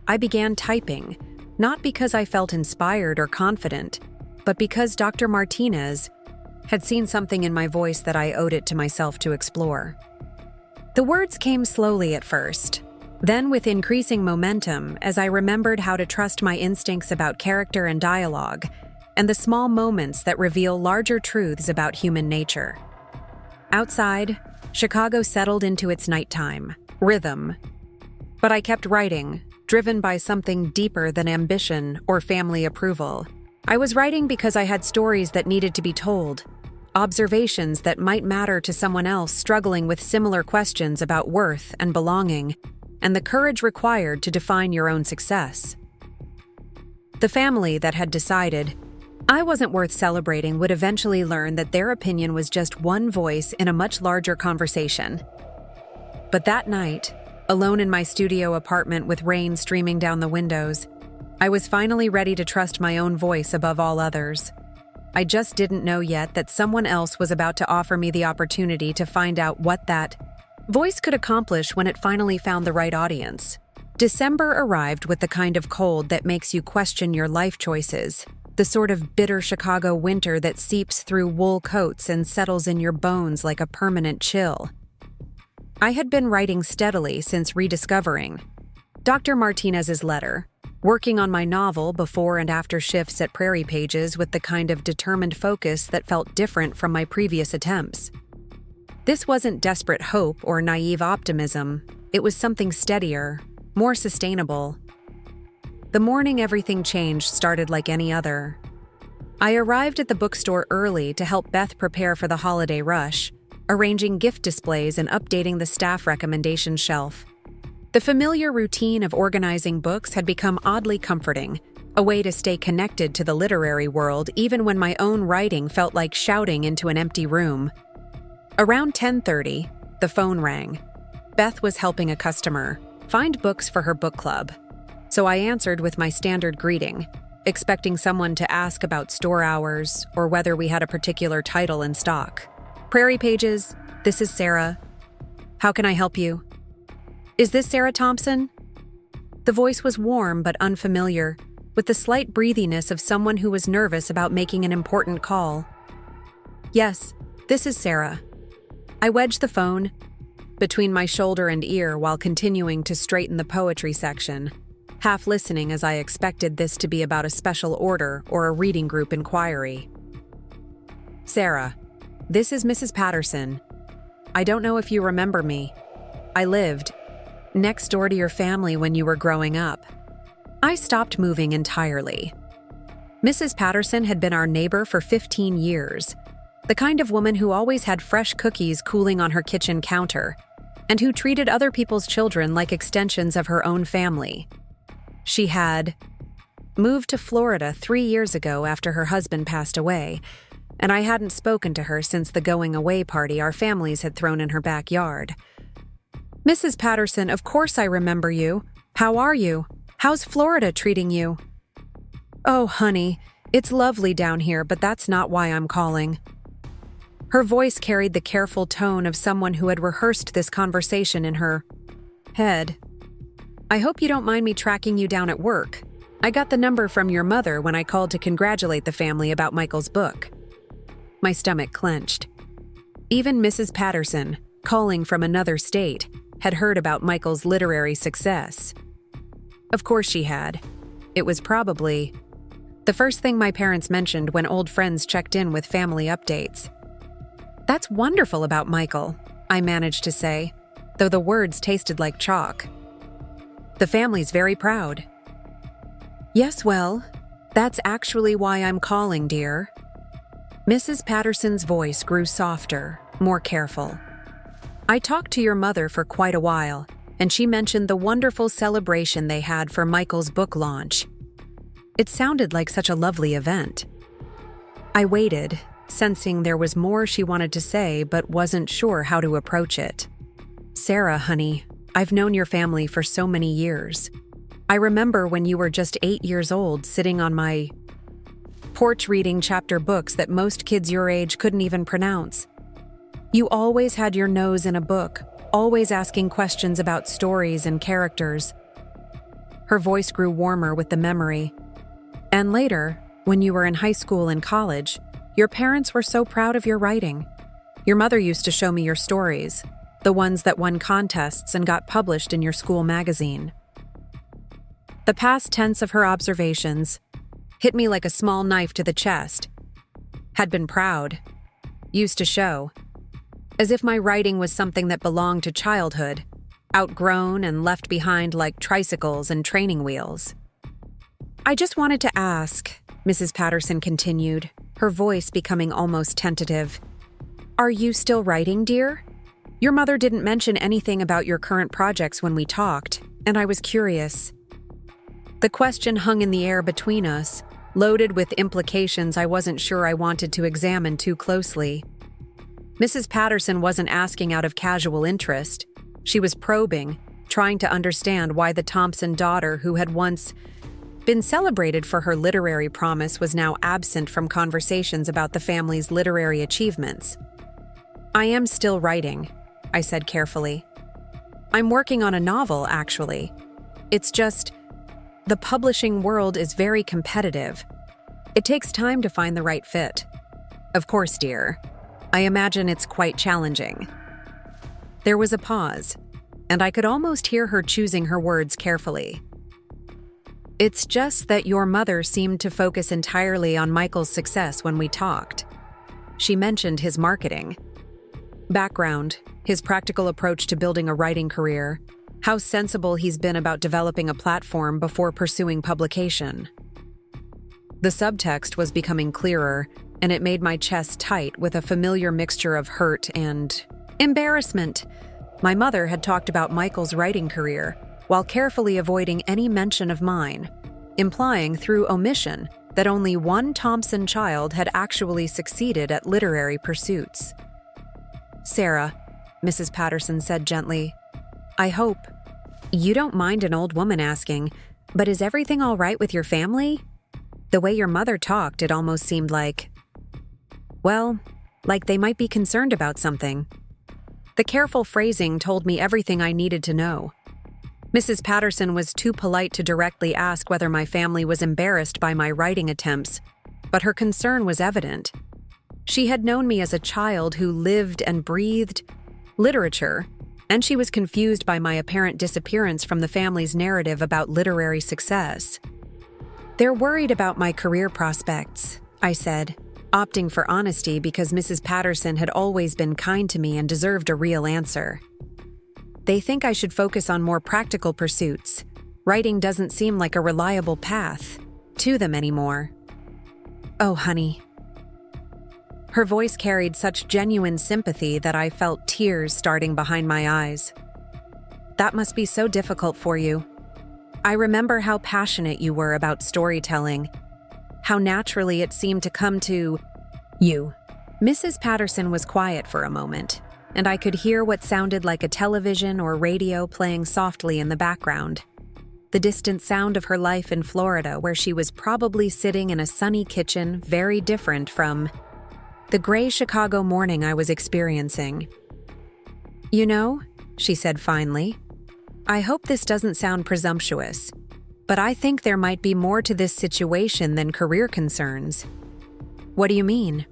I began typing, not because I felt inspired or confident, but because Dr. Martinez had seen something in my voice that I owed it to myself to explore. The words came slowly at first, then with increasing momentum as I remembered how to trust my instincts about character and dialogue, and the small moments that reveal larger truths about human nature. Outside, Chicago settled into its nighttime rhythm. But I kept writing, driven by something deeper than ambition or family approval. I was writing because I had stories that needed to be told, observations that might matter to someone else struggling with similar questions about worth and belonging, and the courage required to define your own success. The family that had decided I wasn't worth celebrating would eventually learn that their opinion was just one voice in a much larger conversation. But that night, alone in my studio apartment with rain streaming down the windows, I was finally ready to trust my own voice above all others. I just didn't know yet that someone else was about to offer me the opportunity to find out what that voice could accomplish when it finally found the right audience. December arrived with the kind of cold that makes you question your life choices. The sort of bitter Chicago winter that seeps through wool coats and settles in your bones like a permanent chill. I had been writing steadily since rediscovering Dr. Martinez's letter, working on my novel before and after shifts at Prairie Pages with the kind of determined focus that felt different from my previous attempts. This wasn't desperate hope or naive optimism. It was something steadier, more sustainable. The morning everything changed started like any other. I arrived at the bookstore early to help Beth prepare for the holiday rush, arranging gift displays and updating the staff recommendation shelf. The familiar routine of organizing books had become oddly comforting, a way to stay connected to the literary world even when my own writing felt like shouting into an empty room. Around 10:30, the phone rang. Beth was helping a customer find books for her book club, so I answered with my standard greeting, expecting someone to ask about store hours or whether we had a particular title in stock. Prairie Pages, this is Sarah. How can I help you? Is this Sarah Thompson? The voice was warm but unfamiliar, with the slight breathiness of someone who was nervous about making an important call. Yes, this is Sarah. I wedged the phone between my shoulder and ear while continuing to straighten the poetry section, half listening as I expected this to be about a special order or a reading group inquiry. Sarah, this is Mrs. Patterson. I don't know if you remember me. I lived next door to your family when you were growing up. I stopped moving entirely. Mrs. Patterson had been our neighbor for 15 years, the kind of woman who always had fresh cookies cooling on her kitchen counter, and who treated other people's children like extensions of her own family. She had moved to Florida 3 years ago after her husband passed away, and I hadn't spoken to her since the going-away party our families had thrown in her backyard. Mrs. Patterson, of course I remember you. How are you? How's Florida treating you? Oh, honey, it's lovely down here, but that's not why I'm calling. Her voice carried the careful tone of someone who had rehearsed this conversation in her head. I hope you don't mind me tracking you down at work. I got the number from your mother when I called to congratulate the family about Michael's book. My stomach clenched. Even Mrs. Patterson, calling from another state, had heard about Michael's literary success. Of course she had. It was probably the first thing my parents mentioned when old friends checked in with family updates. That's wonderful about Michael, I managed to say, though the words tasted like chalk. The family's very proud. Yes, well, that's actually why I'm calling, dear. Mrs. Patterson's voice grew softer, more careful. I talked to your mother for quite a while, and she mentioned the wonderful celebration they had for Michael's book launch. It sounded like such a lovely event. I waited, sensing there was more she wanted to say but wasn't sure how to approach it. Sarah, honey, I've known your family for so many years. I remember when you were just 8 years old sitting on my porch reading chapter books that most kids your age couldn't even pronounce. You always had your nose in a book, always asking questions about stories and characters. Her voice grew warmer with the memory. And later, when you were in high school and college, your parents were so proud of your writing. Your mother used to show me your stories, the ones that won contests and got published in your school magazine. The past tense of her observations hit me like a small knife to the chest. Had been proud. Used to show. As if my writing was something that belonged to childhood, outgrown and left behind like tricycles and training wheels. I just wanted to ask, Mrs. Patterson continued, her voice becoming almost tentative. Are you still writing, dear? Your mother didn't mention anything about your current projects when we talked, and I was curious. The question hung in the air between us, loaded with implications I wasn't sure I wanted to examine too closely. Mrs. Patterson wasn't asking out of casual interest. She was probing, trying to understand why the Thompson daughter who had once been celebrated for her literary promise was now absent from conversations about the family's literary achievements. I am still writing, I said carefully. I'm working on a novel, actually. It's just, the publishing world is very competitive. It takes time to find the right fit. Of course, dear. I imagine it's quite challenging. There was a pause, and I could almost hear her choosing her words carefully. It's just that your mother seemed to focus entirely on Michael's success when we talked. She mentioned his marketing background, his practical approach to building a writing career, how sensible he's been about developing a platform before pursuing publication. The subtext was becoming clearer, and it made my chest tight with a familiar mixture of hurt and embarrassment. My mother had talked about Michael's writing career while carefully avoiding any mention of mine, implying through omission that only one Thompson child had actually succeeded at literary pursuits. "Sarah," Mrs. Patterson said gently, "I hope you don't mind an old woman asking, but is everything all right with your family? The way your mother talked, it almost seemed like they might be concerned about something." The careful phrasing told me everything I needed to know. Mrs. Patterson was too polite to directly ask whether my family was embarrassed by my writing attempts, but her concern was evident. She had known me as a child who lived and breathed literature, and she was confused by my apparent disappearance from the family's narrative about literary success. "They're worried about my career prospects," I said, opting for honesty because Mrs. Patterson had always been kind to me and deserved a real answer. "They think I should focus on more practical pursuits. Writing doesn't seem like a reliable path to them anymore." "Oh, honey." Her voice carried such genuine sympathy that I felt tears starting behind my eyes. "That must be so difficult for you. I remember how passionate you were about storytelling, how naturally it seemed to come to you." Mrs. Patterson was quiet for a moment, and I could hear what sounded like a television or radio playing softly in the background. The distant sound of her life in Florida, where she was probably sitting in a sunny kitchen, very different from the gray Chicago morning I was experiencing. "You know," she said finally, "I hope this doesn't sound presumptuous, but I think there might be more to this situation than career concerns." "What do you mean?"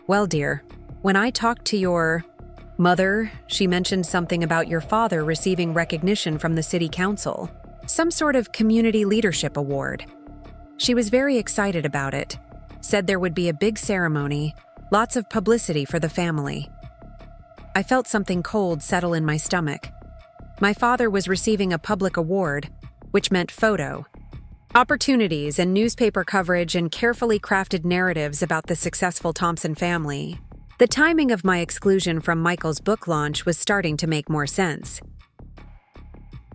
"Well, dear, when I talked to your mother, she mentioned something about your father receiving recognition from the city council, some sort of community leadership award. She was very excited about it, said there would be a big ceremony, lots of publicity for the family." I felt something cold settle in my stomach. My father was receiving a public award, which meant photo opportunities and newspaper coverage and carefully crafted narratives about the successful Thompson family. The timing of my exclusion from Michael's book launch was starting to make more sense.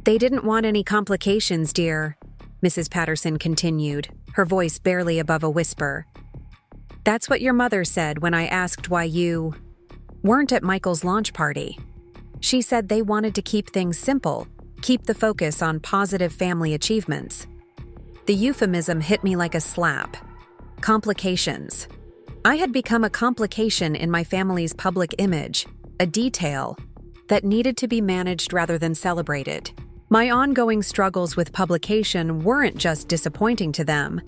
"They didn't want any complications, dear," Mrs. Patterson continued, her voice barely above a whisper. "That's what your mother said when I asked why you weren't at Michael's launch party. She said they wanted to keep things simple, keep the focus on positive family achievements." The euphemism hit me like a slap. Complications. I had become a complication in my family's public image, a detail that needed to be managed rather than celebrated. My ongoing struggles with publication weren't just disappointing to them,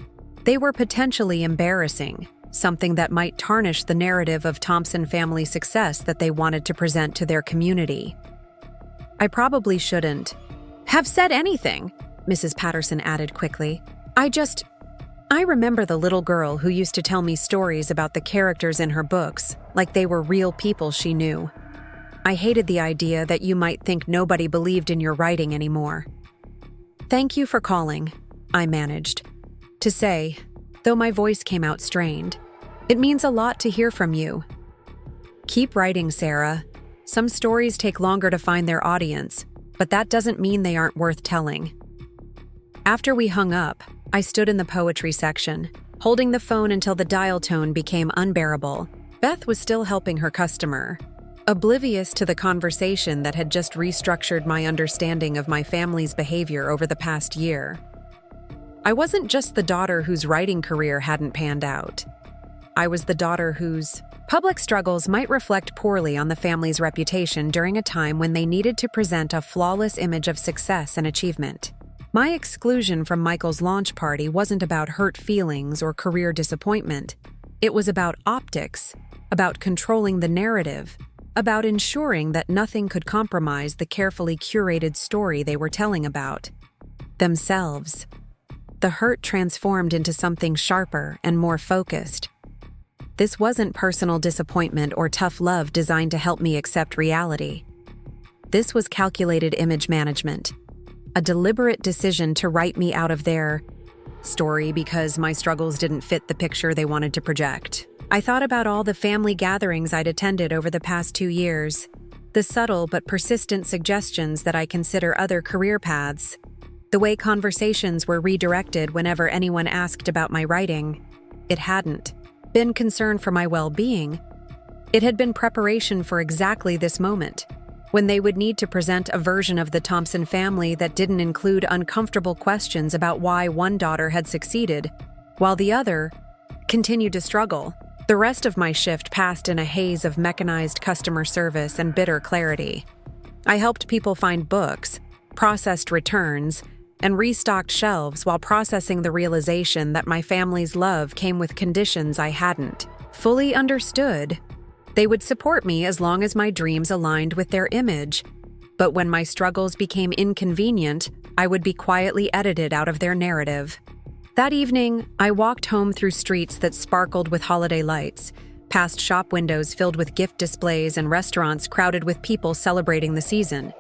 they were potentially embarrassing, something that might tarnish the narrative of Thompson family success that they wanted to present to their community. "I probably shouldn't have said anything," Mrs. Patterson added quickly. I remember the little girl who used to tell me stories about the characters in her books, like they were real people she knew. I hated the idea that you might think nobody believed in your writing anymore." "Thank you for calling," I managed to say, though my voice came out strained. "It means a lot to hear from you." "Keep writing, Sarah. Some stories take longer to find their audience, but that doesn't mean they aren't worth telling." After we hung up, I stood in the poetry section, holding the phone until the dial tone became unbearable. Beth was still helping her customer, oblivious to the conversation that had just restructured my understanding of my family's behavior over the past year. I wasn't just the daughter whose writing career hadn't panned out. I was the daughter whose public struggles might reflect poorly on the family's reputation during a time when they needed to present a flawless image of success and achievement. My exclusion from Michael's launch party wasn't about hurt feelings or career disappointment. It was about optics, about controlling the narrative, about ensuring that nothing could compromise the carefully curated story they were telling about themselves. The hurt transformed into something sharper and more focused. This wasn't personal disappointment or tough love designed to help me accept reality. This was calculated image management, a deliberate decision to write me out of their story because my struggles didn't fit the picture they wanted to project. I thought about all the family gatherings I'd attended over the past 2 years, the subtle but persistent suggestions that I consider other career paths, the way conversations were redirected whenever anyone asked about my writing. It hadn't been concern for my well-being. It had been preparation for exactly this moment, when they would need to present a version of the Thompson family that didn't include uncomfortable questions about why one daughter had succeeded, while the other continued to struggle. The rest of my shift passed in a haze of mechanized customer service and bitter clarity. I helped people find books, processed returns, and restocked shelves while processing the realization that my family's love came with conditions I hadn't fully understood. They would support me as long as my dreams aligned with their image, but when my struggles became inconvenient, I would be quietly edited out of their narrative. That evening, I walked home through streets that sparkled with holiday lights, past shop windows filled with gift displays and restaurants crowded with people celebrating the season.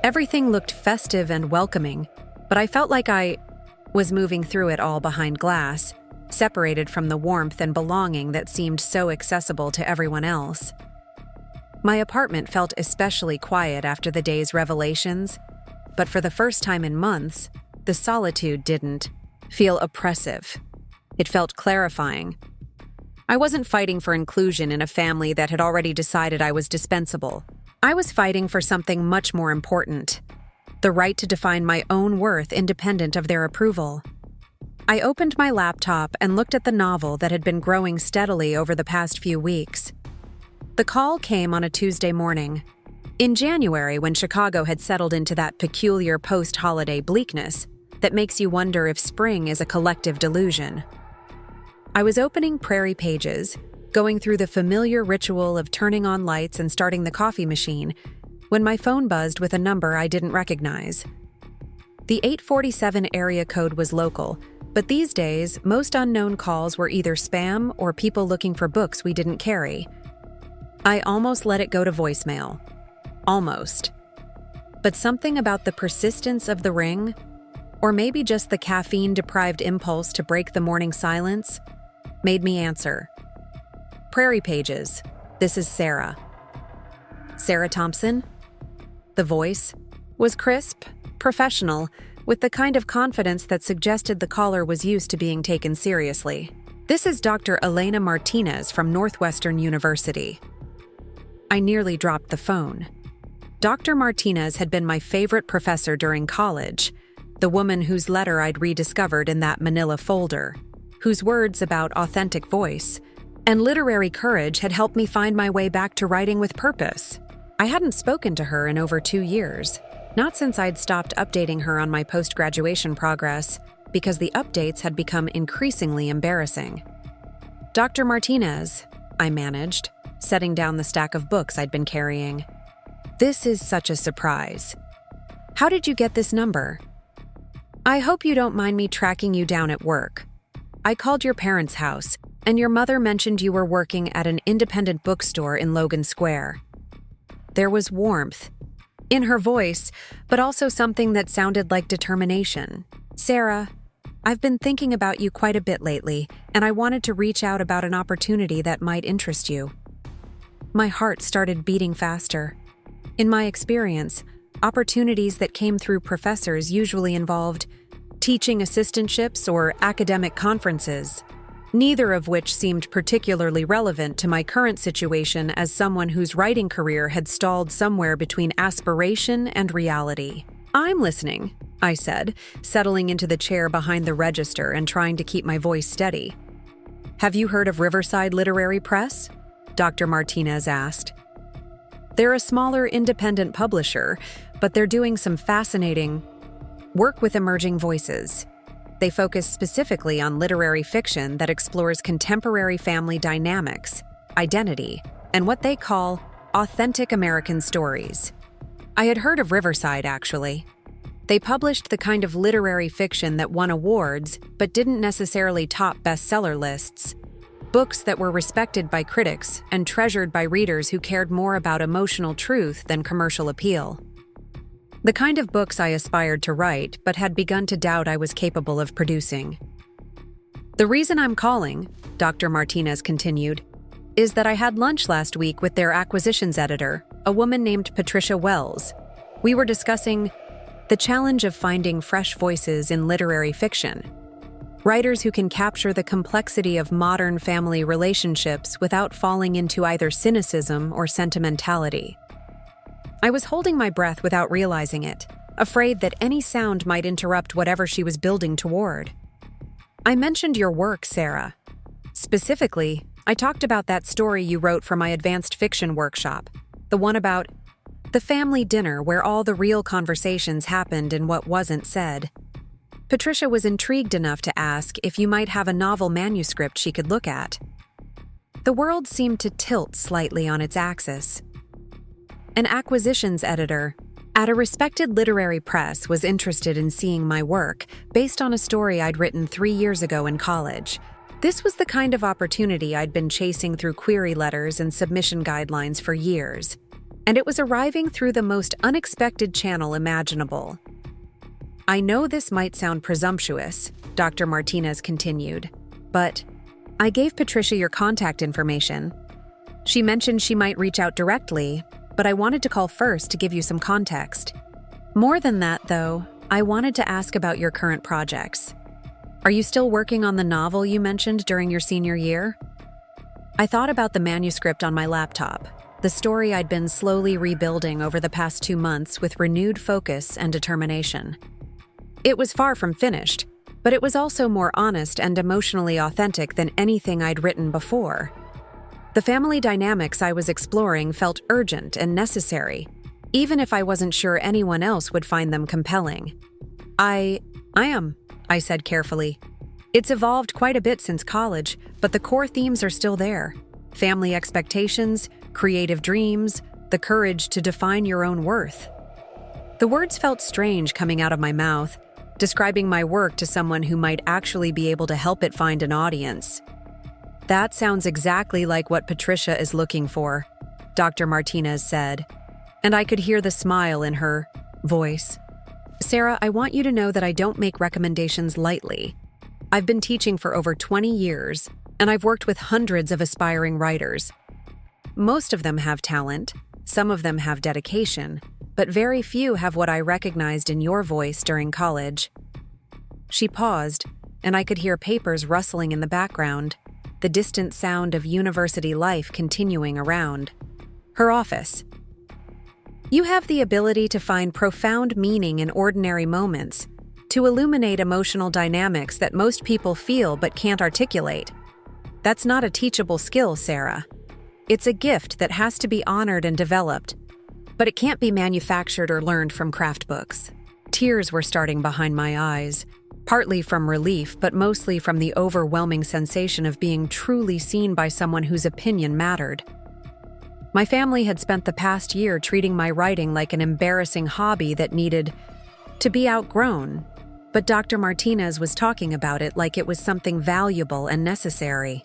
Everything looked festive and welcoming, but I felt like I was moving through it all behind glass, separated from the warmth and belonging that seemed so accessible to everyone else. My apartment felt especially quiet after the day's revelations, but for the first time in months, the solitude didn't feel oppressive. It felt clarifying. I wasn't fighting for inclusion in a family that had already decided I was dispensable. I was fighting for something much more important: the right to define my own worth independent of their approval. I opened my laptop and looked at the novel that had been growing steadily over the past few weeks. The call came on a Tuesday morning, in January, when Chicago had settled into that peculiar post-holiday bleakness that makes you wonder if spring is a collective delusion. I was opening Prairie Pages, going through the familiar ritual of turning on lights and starting the coffee machine, when my phone buzzed with a number I didn't recognize. The 847 area code was local, but these days, most unknown calls were either spam or people looking for books we didn't carry. I almost let it go to voicemail. Almost. But something about the persistence of the ring, or maybe just the caffeine-deprived impulse to break the morning silence, made me answer. Prairie Pages, this is Sarah. Sarah Thompson? The voice was crisp, professional, with the kind of confidence that suggested the caller was used to being taken seriously. This is Dr. Elena Martinez from Northwestern University. I nearly dropped the phone. Dr. Martinez had been my favorite professor during college, the woman whose letter I'd rediscovered in that manila folder, whose words about authentic voice and literary courage had helped me find my way back to writing with purpose. I hadn't spoken to her in over 2 years, not since I'd stopped updating her on my post-graduation progress, because the updates had become increasingly embarrassing. Dr. Martinez, I managed, setting down the stack of books I'd been carrying. This is such a surprise. How did you get this number? I hope you don't mind me tracking you down at work. I called your parents' house, and your mother mentioned you were working at an independent bookstore in Logan Square. There was warmth in her voice, but also something that sounded like determination. Sarah, I've been thinking about you quite a bit lately, and I wanted to reach out about an opportunity that might interest you. My heart started beating faster. In my experience, opportunities that came through professors usually involved teaching assistantships or academic conferences, neither of which seemed particularly relevant to my current situation as someone whose writing career had stalled somewhere between aspiration and reality. I'm listening, I said, settling into the chair behind the register and trying to keep my voice steady. Have you heard of Riverside Literary Press? Dr. Martinez asked. They're a smaller independent publisher, but they're doing some fascinating work with emerging voices. They focus specifically on literary fiction that explores contemporary family dynamics, identity, and what they call authentic American stories. I had heard of Riverside, actually. They published the kind of literary fiction that won awards but didn't necessarily top bestseller lists. Books that were respected by critics and treasured by readers who cared more about emotional truth than commercial appeal. The kind of books I aspired to write but had begun to doubt I was capable of producing. The reason I'm calling, Dr. Martinez continued, is that I had lunch last week with their acquisitions editor, a woman named Patricia Wells. We were discussing the challenge of finding fresh voices in literary fiction. Writers who can capture the complexity of modern family relationships without falling into either cynicism or sentimentality. I was holding my breath without realizing it, afraid that any sound might interrupt whatever she was building toward. I mentioned your work, Sarah. Specifically, I talked about that story you wrote for my advanced fiction workshop, the one about the family dinner where all the real conversations happened and what wasn't said. Patricia was intrigued enough to ask if you might have a novel manuscript she could look at. The world seemed to tilt slightly on its axis. An acquisitions editor at a respected literary press was interested in seeing my work based on a story I'd written 3 years ago in college. This was the kind of opportunity I'd been chasing through query letters and submission guidelines for years, and it was arriving through the most unexpected channel imaginable. I know this might sound presumptuous, Dr. Martinez continued, but I gave Patricia your contact information. She mentioned she might reach out directly, but I wanted to call first to give you some context. More than that, though, I wanted to ask about your current projects. Are you still working on the novel you mentioned during your senior year? I thought about the manuscript on my laptop, the story I'd been slowly rebuilding over the past 2 months with renewed focus and determination. It was far from finished, but it was also more honest and emotionally authentic than anything I'd written before. The family dynamics I was exploring felt urgent and necessary, even if I wasn't sure anyone else would find them compelling. I am, I said carefully. It's evolved quite a bit since college, but the core themes are still there. Family expectations, creative dreams, the courage to define your own worth. The words felt strange coming out of my mouth, describing my work to someone who might actually be able to help it find an audience. That sounds exactly like what Patricia is looking for, Dr. Martinez said, and I could hear the smile in her voice. Sarah, I want you to know that I don't make recommendations lightly. I've been teaching for over 20 years, and I've worked with hundreds of aspiring writers. Most of them have talent, some of them have dedication, but very few have what I recognized in your voice during college. She paused, and I could hear papers rustling in the background, the distant sound of university life continuing around. Her office. You have the ability to find profound meaning in ordinary moments, to illuminate emotional dynamics that most people feel but can't articulate. That's not a teachable skill, Sarah. It's a gift that has to be honored and developed, but it can't be manufactured or learned from craft books. Tears were starting behind my eyes, partly from relief, but mostly from the overwhelming sensation of being truly seen by someone whose opinion mattered. My family had spent the past year treating my writing like an embarrassing hobby that needed to be outgrown, but Dr. Martinez was talking about it like it was something valuable and necessary.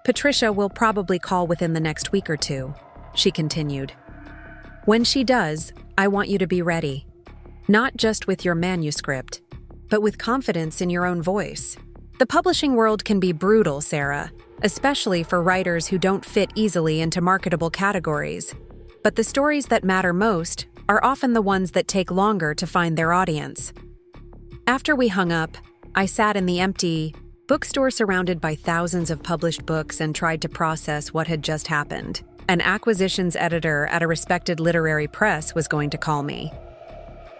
Patricia will probably call within the next week or two, she continued. When she does, I want you to be ready, not just with your manuscript, but with confidence in your own voice. The publishing world can be brutal, Sarah, especially for writers who don't fit easily into marketable categories. But the stories that matter most are often the ones that take longer to find their audience. After we hung up, I sat in the empty bookstore surrounded by thousands of published books and tried to process what had just happened. An acquisitions editor at a respected literary press was going to call me.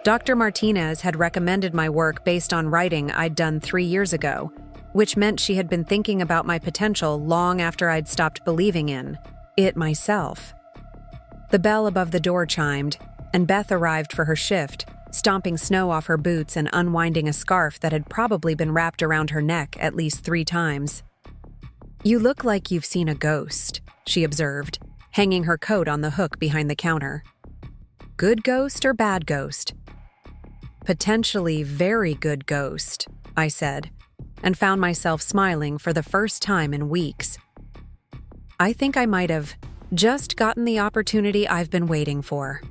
Dr. Martinez had recommended my work based on writing I'd done 3 years ago, which meant she had been thinking about my potential long after I'd stopped believing in it myself. The bell above the door chimed, and Beth arrived for her shift, stomping snow off her boots and unwinding a scarf that had probably been wrapped around her neck at least 3 times. "You look like you've seen a ghost," she observed, hanging her coat on the hook behind the counter. "Good ghost or bad ghost?" "Potentially very good ghost," I said, and found myself smiling for the first time in weeks. I think I might have just gotten the opportunity I've been waiting for.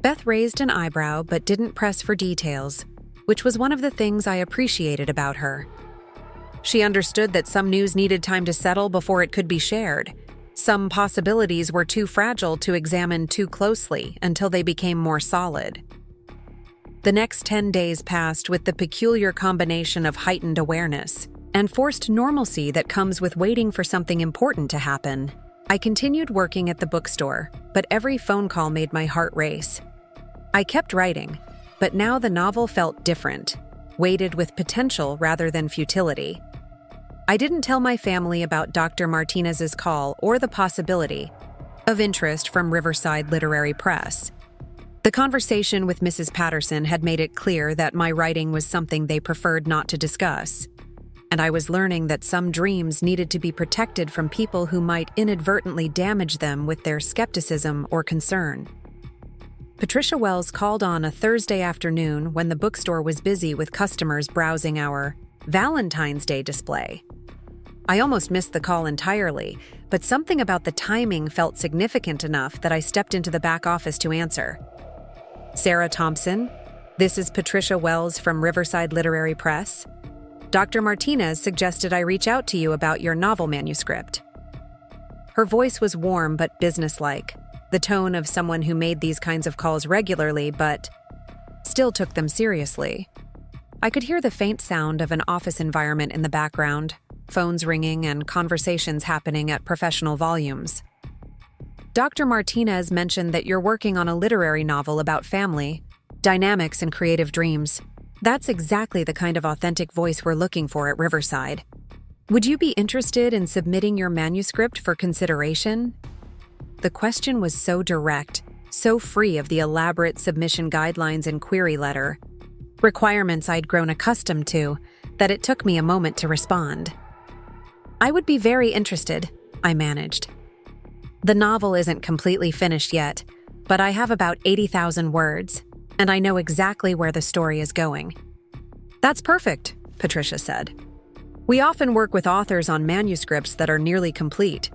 Beth raised an eyebrow but didn't press for details, which was one of the things I appreciated about her. She understood that some news needed time to settle before it could be shared. Some possibilities were too fragile to examine too closely until they became more solid. The next 10 days passed with the peculiar combination of heightened awareness and forced normalcy that comes with waiting for something important to happen. I continued working at the bookstore, but every phone call made my heart race. I kept writing, but now the novel felt different, weighted with potential rather than futility. I didn't tell my family about Dr. Martinez's call or the possibility of interest from Riverside Literary Press. The conversation with Mrs. Patterson had made it clear that my writing was something they preferred not to discuss, and I was learning that some dreams needed to be protected from people who might inadvertently damage them with their skepticism or concern. Patricia Wells called on a Thursday afternoon when the bookstore was busy with customers browsing our Valentine's Day display. I almost missed the call entirely, but something about the timing felt significant enough that I stepped into the back office to answer. "Sarah Thompson, this is Patricia Wells from Riverside Literary Press. Dr. Martinez suggested I reach out to you about your novel manuscript." Her voice was warm but businesslike, the tone of someone who made these kinds of calls regularly but still took them seriously. I could hear the faint sound of an office environment in the background, phones ringing and conversations happening at professional volumes. "Dr. Martinez mentioned that you're working on a literary novel about family, dynamics, and creative dreams. That's exactly the kind of authentic voice we're looking for at Riverside. Would you be interested in submitting your manuscript for consideration?" The question was so direct, so free of the elaborate submission guidelines and query letter, requirements I'd grown accustomed to, that it took me a moment to respond. "I would be very interested," I managed. "The novel isn't completely finished yet, but I have about 80,000 words, and I know exactly where the story is going." "That's perfect," Patricia said. "We often work with authors on manuscripts that are nearly complete.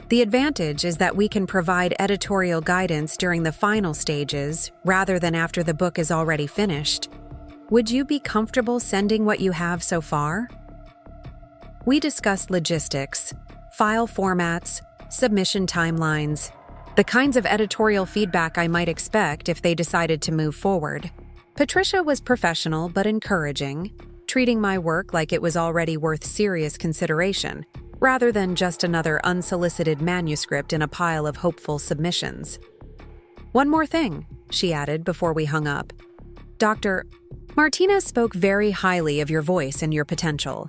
The advantage is that we can provide editorial guidance during the final stages rather than after the book is already finished. Would you be comfortable sending what you have so far?" We discussed logistics, file formats, submission timelines, the kinds of editorial feedback I might expect if they decided to move forward. Patricia was professional but encouraging, treating my work like it was already worth serious consideration, rather than just another unsolicited manuscript in a pile of hopeful submissions. "One more thing," she added before we hung up. "Dr. Martinez spoke very highly of your voice and your potential.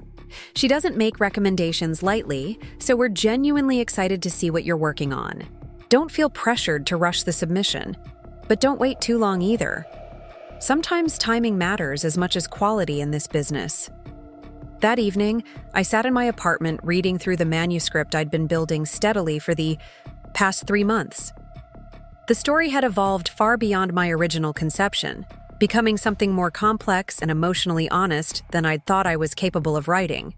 She doesn't make recommendations lightly, so we're genuinely excited to see what you're working on. Don't feel pressured to rush the submission, but don't wait too long either. Sometimes timing matters as much as quality in this business." That evening, I sat in my apartment reading through the manuscript I'd been building steadily for the past 3 months. The story had evolved far beyond my original conception, becoming something more complex and emotionally honest than I'd thought I was capable of writing.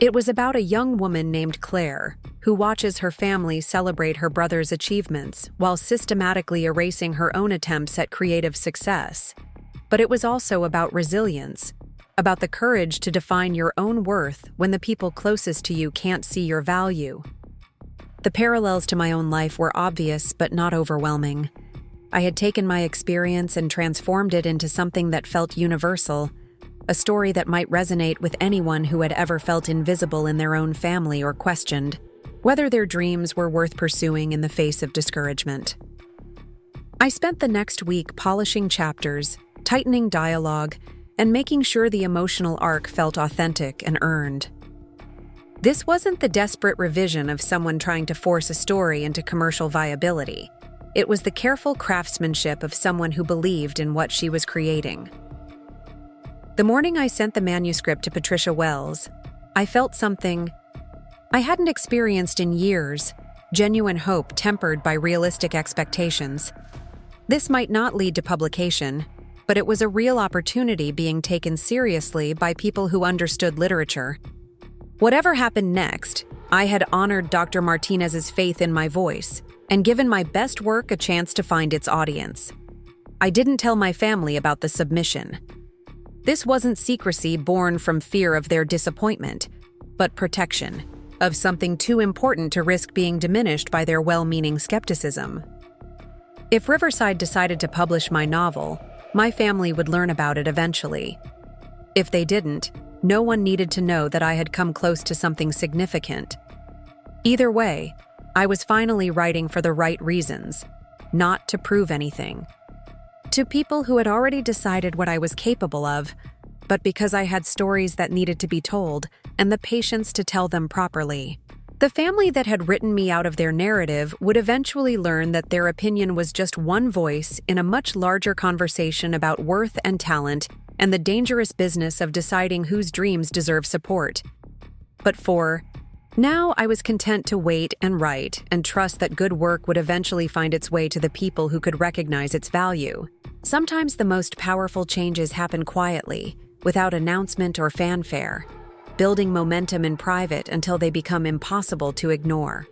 It was about a young woman named Claire, who watches her family celebrate her brother's achievements while systematically erasing her own attempts at creative success. But it was also about resilience, about the courage to define your own worth when the people closest to you can't see your value. The parallels to my own life were obvious but not overwhelming. I had taken my experience and transformed it into something that felt universal, a story that might resonate with anyone who had ever felt invisible in their own family or questioned whether their dreams were worth pursuing in the face of discouragement. I spent the next week polishing chapters, tightening dialogue, and making sure the emotional arc felt authentic and earned. This wasn't the desperate revision of someone trying to force a story into commercial viability. It was the careful craftsmanship of someone who believed in what she was creating. The morning I sent the manuscript to Patricia Wells, I felt something I hadn't experienced in years, genuine hope tempered by realistic expectations. This might not lead to publication, but it was a real opportunity being taken seriously by people who understood literature. Whatever happened next, I had honored Dr. Martinez's faith in my voice and given my best work a chance to find its audience. I didn't tell my family about the submission. This wasn't secrecy born from fear of their disappointment, but protection of something too important to risk being diminished by their well-meaning skepticism. If Riverside decided to publish my novel, my family would learn about it eventually. If they didn't, no one needed to know that I had come close to something significant. Either way, I was finally writing for the right reasons, not to prove anything. To people who had already decided what I was capable of, but because I had stories that needed to be told and the patience to tell them properly. The family that had written me out of their narrative would eventually learn that their opinion was just one voice in a much larger conversation about worth and talent and the dangerous business of deciding whose dreams deserve support. But now I was content to wait and write and trust that good work would eventually find its way to the people who could recognize its value. Sometimes the most powerful changes happen quietly, without announcement or fanfare, building momentum in private until they become impossible to ignore.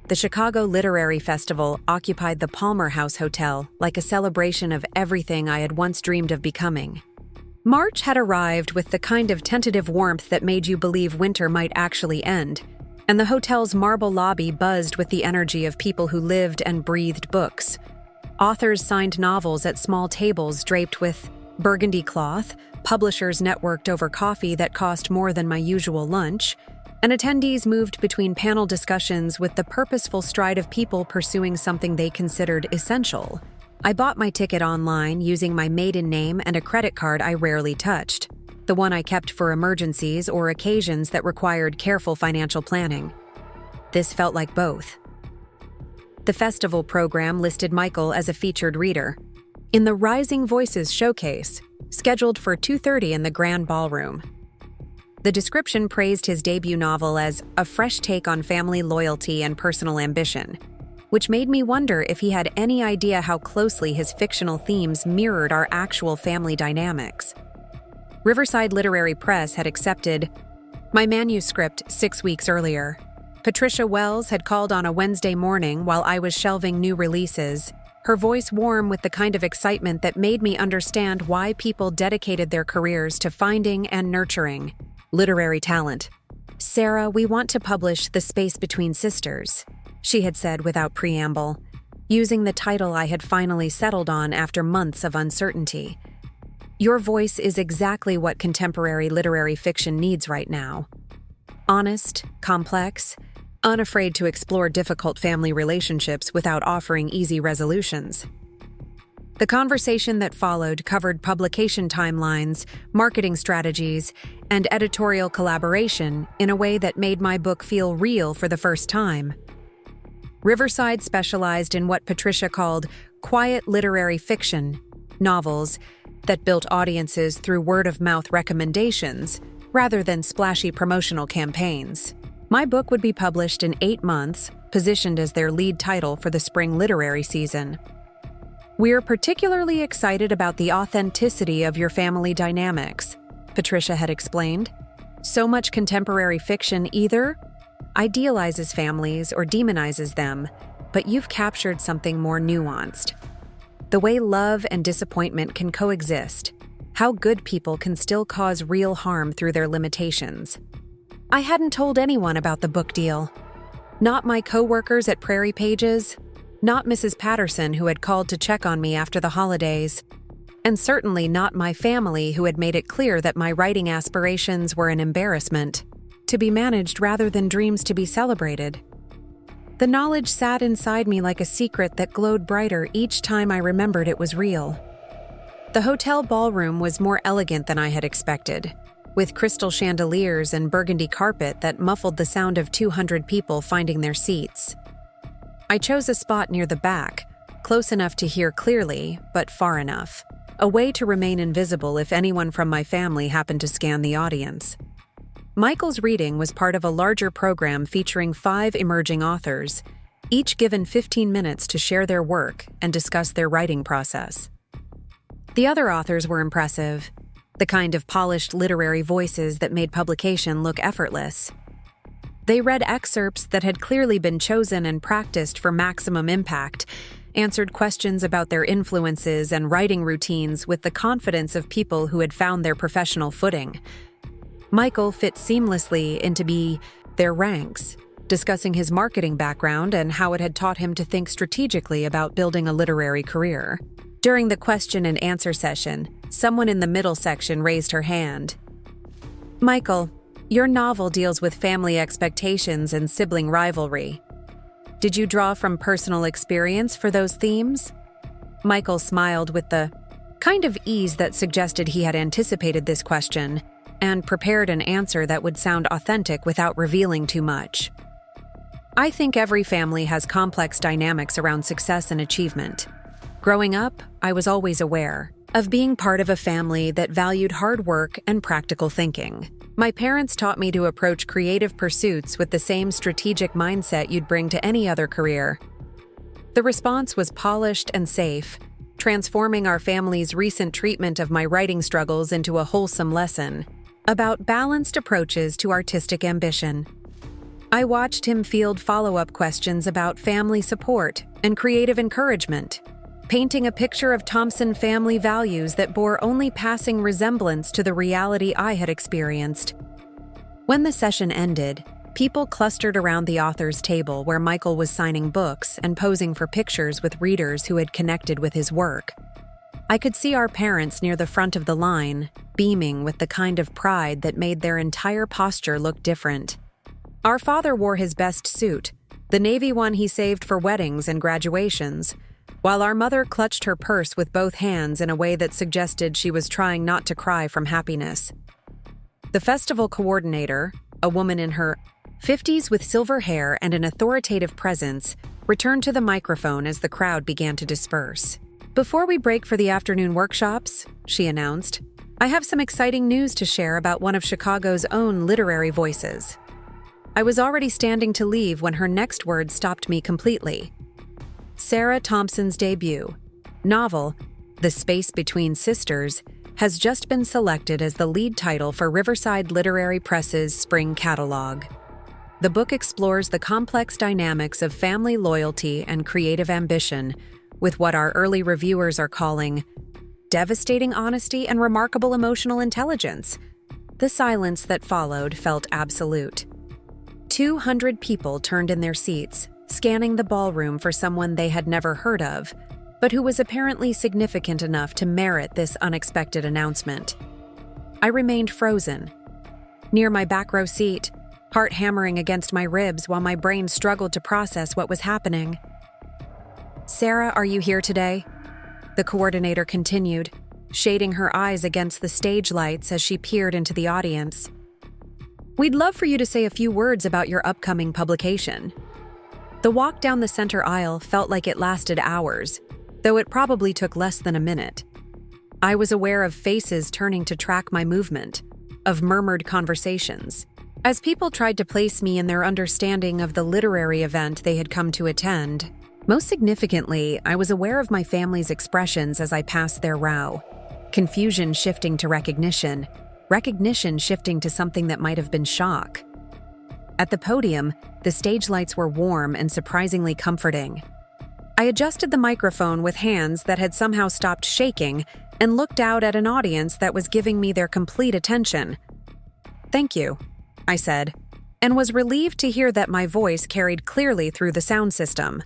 The Chicago Literary Festival occupied the Palmer House Hotel like a celebration of everything I had once dreamed of becoming. March had arrived with the kind of tentative warmth that made you believe winter might actually end, and the hotel's marble lobby buzzed with the energy of people who lived and breathed books. Authors signed novels at small tables draped with burgundy cloth, publishers networked over coffee that cost more than my usual lunch, and attendees moved between panel discussions with the purposeful stride of people pursuing something they considered essential. I bought my ticket online using my maiden name and a credit card I rarely touched, the one I kept for emergencies or occasions that required careful financial planning. This felt like both. The festival program listed Michael as a featured reader. In the Rising Voices showcase, scheduled for 2:30 in the Grand Ballroom. The description praised his debut novel as a fresh take on family loyalty and personal ambition, which made me wonder if he had any idea how closely his fictional themes mirrored our actual family dynamics. Riverside Literary Press had accepted my manuscript 6 weeks earlier. Patricia Wells had called on a Wednesday morning while I was shelving new releases, her voice warm with the kind of excitement that made me understand why people dedicated their careers to finding and nurturing literary talent. "Sarah, we want to publish The Space Between Sisters," she had said without preamble, using the title I had finally settled on after months of uncertainty. "Your voice is exactly what contemporary literary fiction needs right now. Honest, complex, unafraid to explore difficult family relationships without offering easy resolutions." The conversation that followed covered publication timelines, marketing strategies, and editorial collaboration in a way that made my book feel real for the first time. Riverside specialized in what Patricia called quiet literary fiction, novels that built audiences through word-of-mouth recommendations rather than splashy promotional campaigns. My book would be published in 8 months, positioned as their lead title for the spring literary season. "We're particularly excited about the authenticity of your family dynamics," Patricia had explained. "So much contemporary fiction either idealizes families or demonizes them, but you've captured something more nuanced. The way love and disappointment can coexist, how good people can still cause real harm through their limitations." I hadn't told anyone about the book deal. Not my co-workers at Prairie Pages, not Mrs. Patterson, who had called to check on me after the holidays, and certainly not my family, who had made it clear that my writing aspirations were an embarrassment, to be managed rather than dreams to be celebrated. The knowledge sat inside me like a secret that glowed brighter each time I remembered it was real. The hotel ballroom was more elegant than I had expected, with crystal chandeliers and burgundy carpet that muffled the sound of 200 people finding their seats. I chose a spot near the back, close enough to hear clearly, but far enough. A way to remain invisible if anyone from my family happened to scan the audience. Michael's reading was part of a larger program featuring 5 emerging authors, each given 15 minutes to share their work and discuss their writing process. The other authors were impressive, the kind of polished literary voices that made publication look effortless. They read excerpts that had clearly been chosen and practiced for maximum impact, answered questions about their influences and writing routines with the confidence of people who had found their professional footing. Michael fit seamlessly into their ranks, discussing his marketing background and how it had taught him to think strategically about building a literary career. During the question and answer session, someone in the middle section raised her hand. "Michael, your novel deals with family expectations and sibling rivalry. Did you draw from personal experience for those themes?" Michael smiled with the kind of ease that suggested he had anticipated this question and prepared an answer that would sound authentic without revealing too much. "I think every family has complex dynamics around success and achievement. Growing up, I was always aware of being part of a family that valued hard work and practical thinking. My parents taught me to approach creative pursuits with the same strategic mindset you'd bring to any other career." The response was polished and safe, transforming our family's recent treatment of my writing struggles into a wholesome lesson about balanced approaches to artistic ambition. I watched him field follow-up questions about family support and creative encouragement, painting a picture of Thompson family values that bore only passing resemblance to the reality I had experienced. When the session ended, people clustered around the author's table where Michael was signing books and posing for pictures with readers who had connected with his work. I could see our parents near the front of the line, beaming with the kind of pride that made their entire posture look different. Our father wore his best suit, the navy one he saved for weddings and graduations, while our mother clutched her purse with both hands in a way that suggested she was trying not to cry from happiness. The festival coordinator, a woman in her 50s with silver hair and an authoritative presence, returned to the microphone as the crowd began to disperse. "Before we break for the afternoon workshops," she announced, "I have some exciting news to share about one of Chicago's own literary voices." I was already standing to leave when her next words stopped me completely. Sarah Thompson's debut novel, The Space Between Sisters, has just been selected as the lead title for Riverside Literary Press's spring catalog. The book explores the complex dynamics of family loyalty and creative ambition, with what our early reviewers are calling devastating honesty and remarkable emotional intelligence. The silence that followed felt absolute. 200 people turned in their seats, scanning the ballroom for someone they had never heard of, but who was apparently significant enough to merit this unexpected announcement. I remained frozen, near my back row seat, heart hammering against my ribs while my brain struggled to process what was happening. "Sarah, are you here today?" The coordinator continued, shading her eyes against the stage lights as she peered into the audience. "We'd love for you to say a few words about your upcoming publication." The walk down the center aisle felt like it lasted hours, though it probably took less than a minute. I was aware of faces turning to track my movement, of murmured conversations, as people tried to place me in their understanding of the literary event they had come to attend. Most significantly, I was aware of my family's expressions as I passed their row. Confusion shifting to recognition shifting to something that might have been shock. At the podium, the stage lights were warm and surprisingly comforting. I adjusted the microphone with hands that had somehow stopped shaking and looked out at an audience that was giving me their complete attention. "Thank you," I said, and was relieved to hear that my voice carried clearly through the sound system.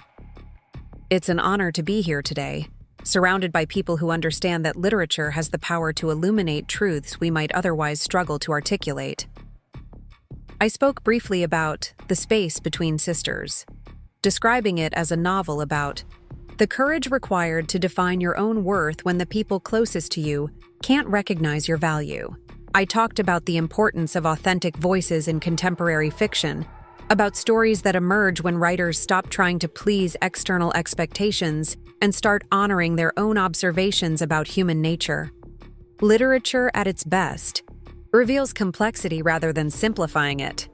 It's an honor to be here today, surrounded by people who understand that literature has the power to illuminate truths we might otherwise struggle to articulate. I spoke briefly about The Space Between Sisters, describing it as a novel about the courage required to define your own worth when the people closest to you can't recognize your value. I talked about the importance of authentic voices in contemporary fiction, about stories that emerge when writers stop trying to please external expectations and start honoring their own observations about human nature. Literature at its best reveals complexity rather than simplifying it,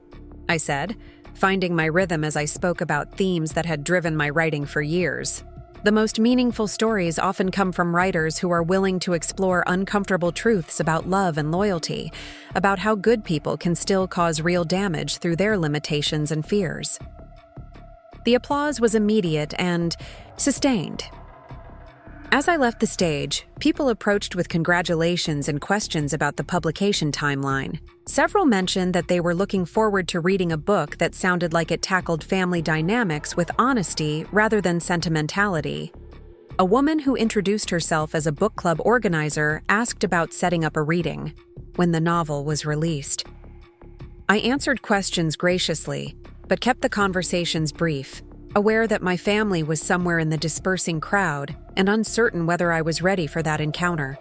I said, finding my rhythm as I spoke about themes that had driven my writing for years. The most meaningful stories often come from writers who are willing to explore uncomfortable truths about love and loyalty, about how good people can still cause real damage through their limitations and fears. The applause was immediate and sustained. As I left the stage, people approached with congratulations and questions about the publication timeline. Several mentioned that they were looking forward to reading a book that sounded like it tackled family dynamics with honesty rather than sentimentality. A woman who introduced herself as a book club organizer asked about setting up a reading when the novel was released. I answered questions graciously, but kept the conversations brief, aware that my family was somewhere in the dispersing crowd and uncertain whether I was ready for that encounter.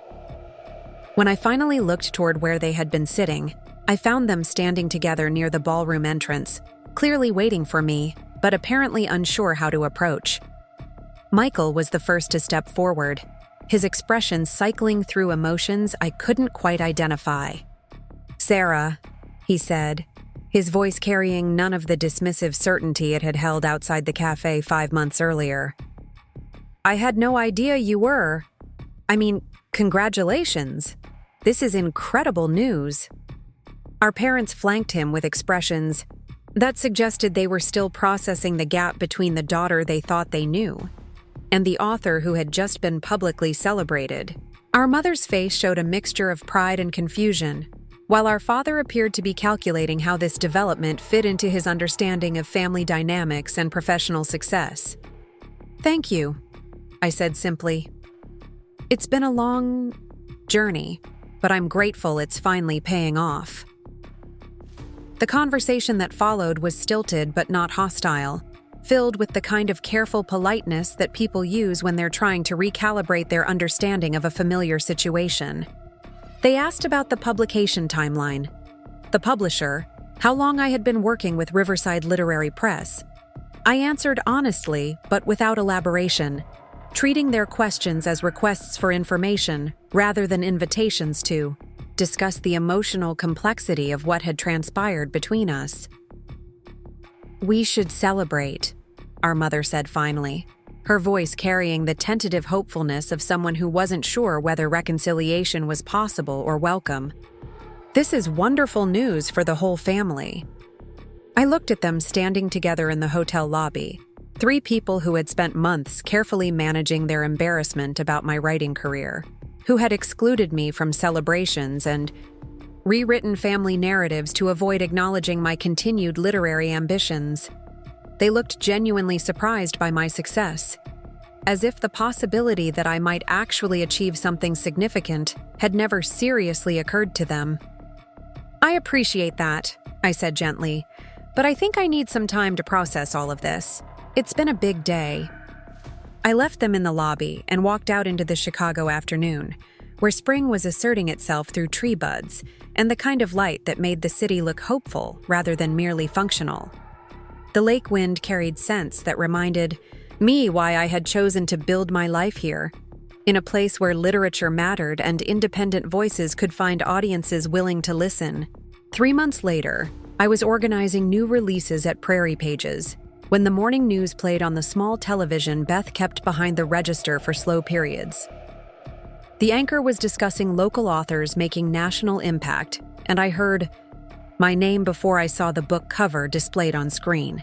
When I finally looked toward where they had been sitting, I found them standing together near the ballroom entrance, clearly waiting for me, but apparently unsure how to approach. Michael was the first to step forward, his expression cycling through emotions I couldn't quite identify. "Sarah," he said, his voice carrying none of the dismissive certainty it had held outside the cafe 5 months earlier. "I had no idea you were. Congratulations. This is incredible news." Our parents flanked him with expressions that suggested they were still processing the gap between the daughter they thought they knew and the author who had just been publicly celebrated. Our mother's face showed a mixture of pride and confusion, while our father appeared to be calculating how this development fit into his understanding of family dynamics and professional success. "Thank you," I said simply. "It's been a long journey, but I'm grateful it's finally paying off." The conversation that followed was stilted but not hostile, filled with the kind of careful politeness that people use when they're trying to recalibrate their understanding of a familiar situation. They asked about the publication timeline, the publisher, how long I had been working with Riverside Literary Press. I answered honestly, but without elaboration, treating their questions as requests for information rather than invitations to discuss the emotional complexity of what had transpired between us. "We should celebrate," our mother said finally, her voice carrying the tentative hopefulness of someone who wasn't sure whether reconciliation was possible or welcome. "This is wonderful news for the whole family." I looked at them standing together in the hotel lobby, 3 people who had spent months carefully managing their embarrassment about my writing career, who had excluded me from celebrations and rewritten family narratives to avoid acknowledging my continued literary ambitions. They looked genuinely surprised by my success, as if the possibility that I might actually achieve something significant had never seriously occurred to them. "I appreciate that," I said gently, "but I think I need some time to process all of this. It's been a big day." I left them in the lobby and walked out into the Chicago afternoon, where spring was asserting itself through tree buds and the kind of light that made the city look hopeful rather than merely functional. The lake wind carried scents that reminded me why I had chosen to build my life here, in a place where literature mattered and independent voices could find audiences willing to listen. 3 months later, I was organizing new releases at Prairie Pages, when the morning news played on the small television Beth kept behind the register for slow periods. The anchor was discussing local authors making national impact, and I heard my name before I saw the book cover displayed on screen.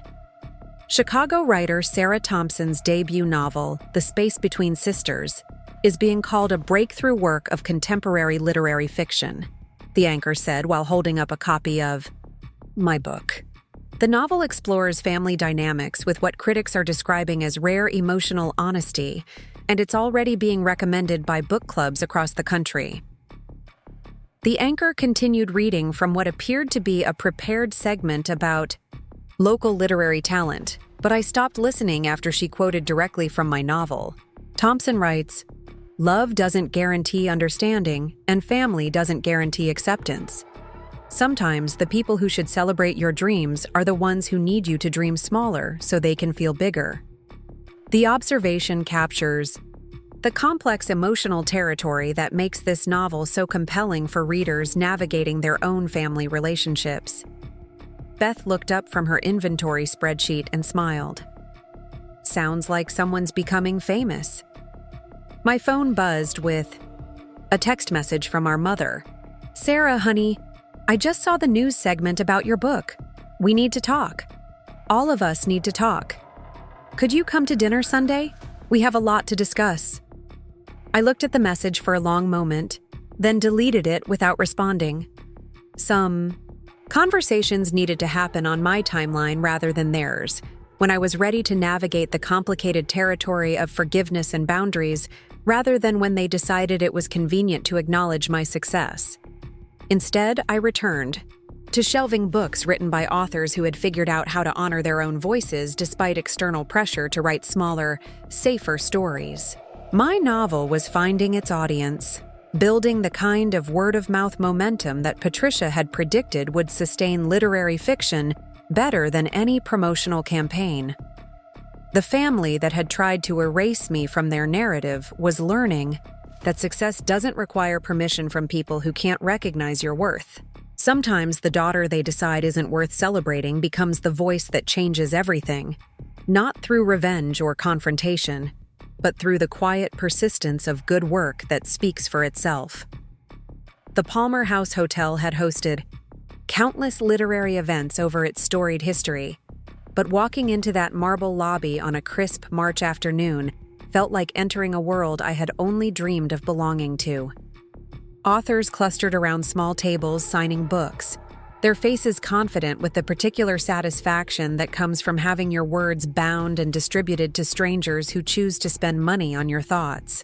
Chicago writer Sarah Thompson's debut novel, The Space Between Sisters, is being called a breakthrough work of contemporary literary fiction, the anchor said while holding up a copy of my book. The novel explores family dynamics with what critics are describing as rare emotional honesty, and it's already being recommended by book clubs across the country. The anchor continued reading from what appeared to be a prepared segment about local literary talent, but I stopped listening after she quoted directly from my novel. Thompson writes, "Love doesn't guarantee understanding, and family doesn't guarantee acceptance. Sometimes the people who should celebrate your dreams are the ones who need you to dream smaller so they can feel bigger. The observation captures the complex emotional territory that makes this novel so compelling for readers navigating their own family relationships. Beth looked up from her inventory spreadsheet and smiled. Sounds like someone's becoming famous. My phone buzzed with a text message from our mother. Sarah, honey, I just saw the news segment about your book. We need to talk. All of us need to talk. Could you come to dinner Sunday? We have a lot to discuss. I looked at the message for a long moment, then deleted it without responding. Some conversations needed to happen on my timeline rather than theirs, when I was ready to navigate the complicated territory of forgiveness and boundaries, rather than when they decided it was convenient to acknowledge my success. Instead, I returned to shelving books written by authors who had figured out how to honor their own voices despite external pressure to write smaller, safer stories. My novel was finding its audience, building the kind of word-of-mouth momentum that Patricia had predicted would sustain literary fiction better than any promotional campaign. The family that had tried to erase me from their narrative was learning that success doesn't require permission from people who can't recognize your worth. Sometimes the daughter they decide isn't worth celebrating becomes the voice that changes everything, not through revenge or confrontation, but through the quiet persistence of good work that speaks for itself. The Palmer House Hotel had hosted countless literary events over its storied history, but walking into that marble lobby on a crisp March afternoon felt like entering a world I had only dreamed of belonging to. Authors clustered around small tables signing books, their faces confident with the particular satisfaction that comes from having your words bound and distributed to strangers who choose to spend money on your thoughts.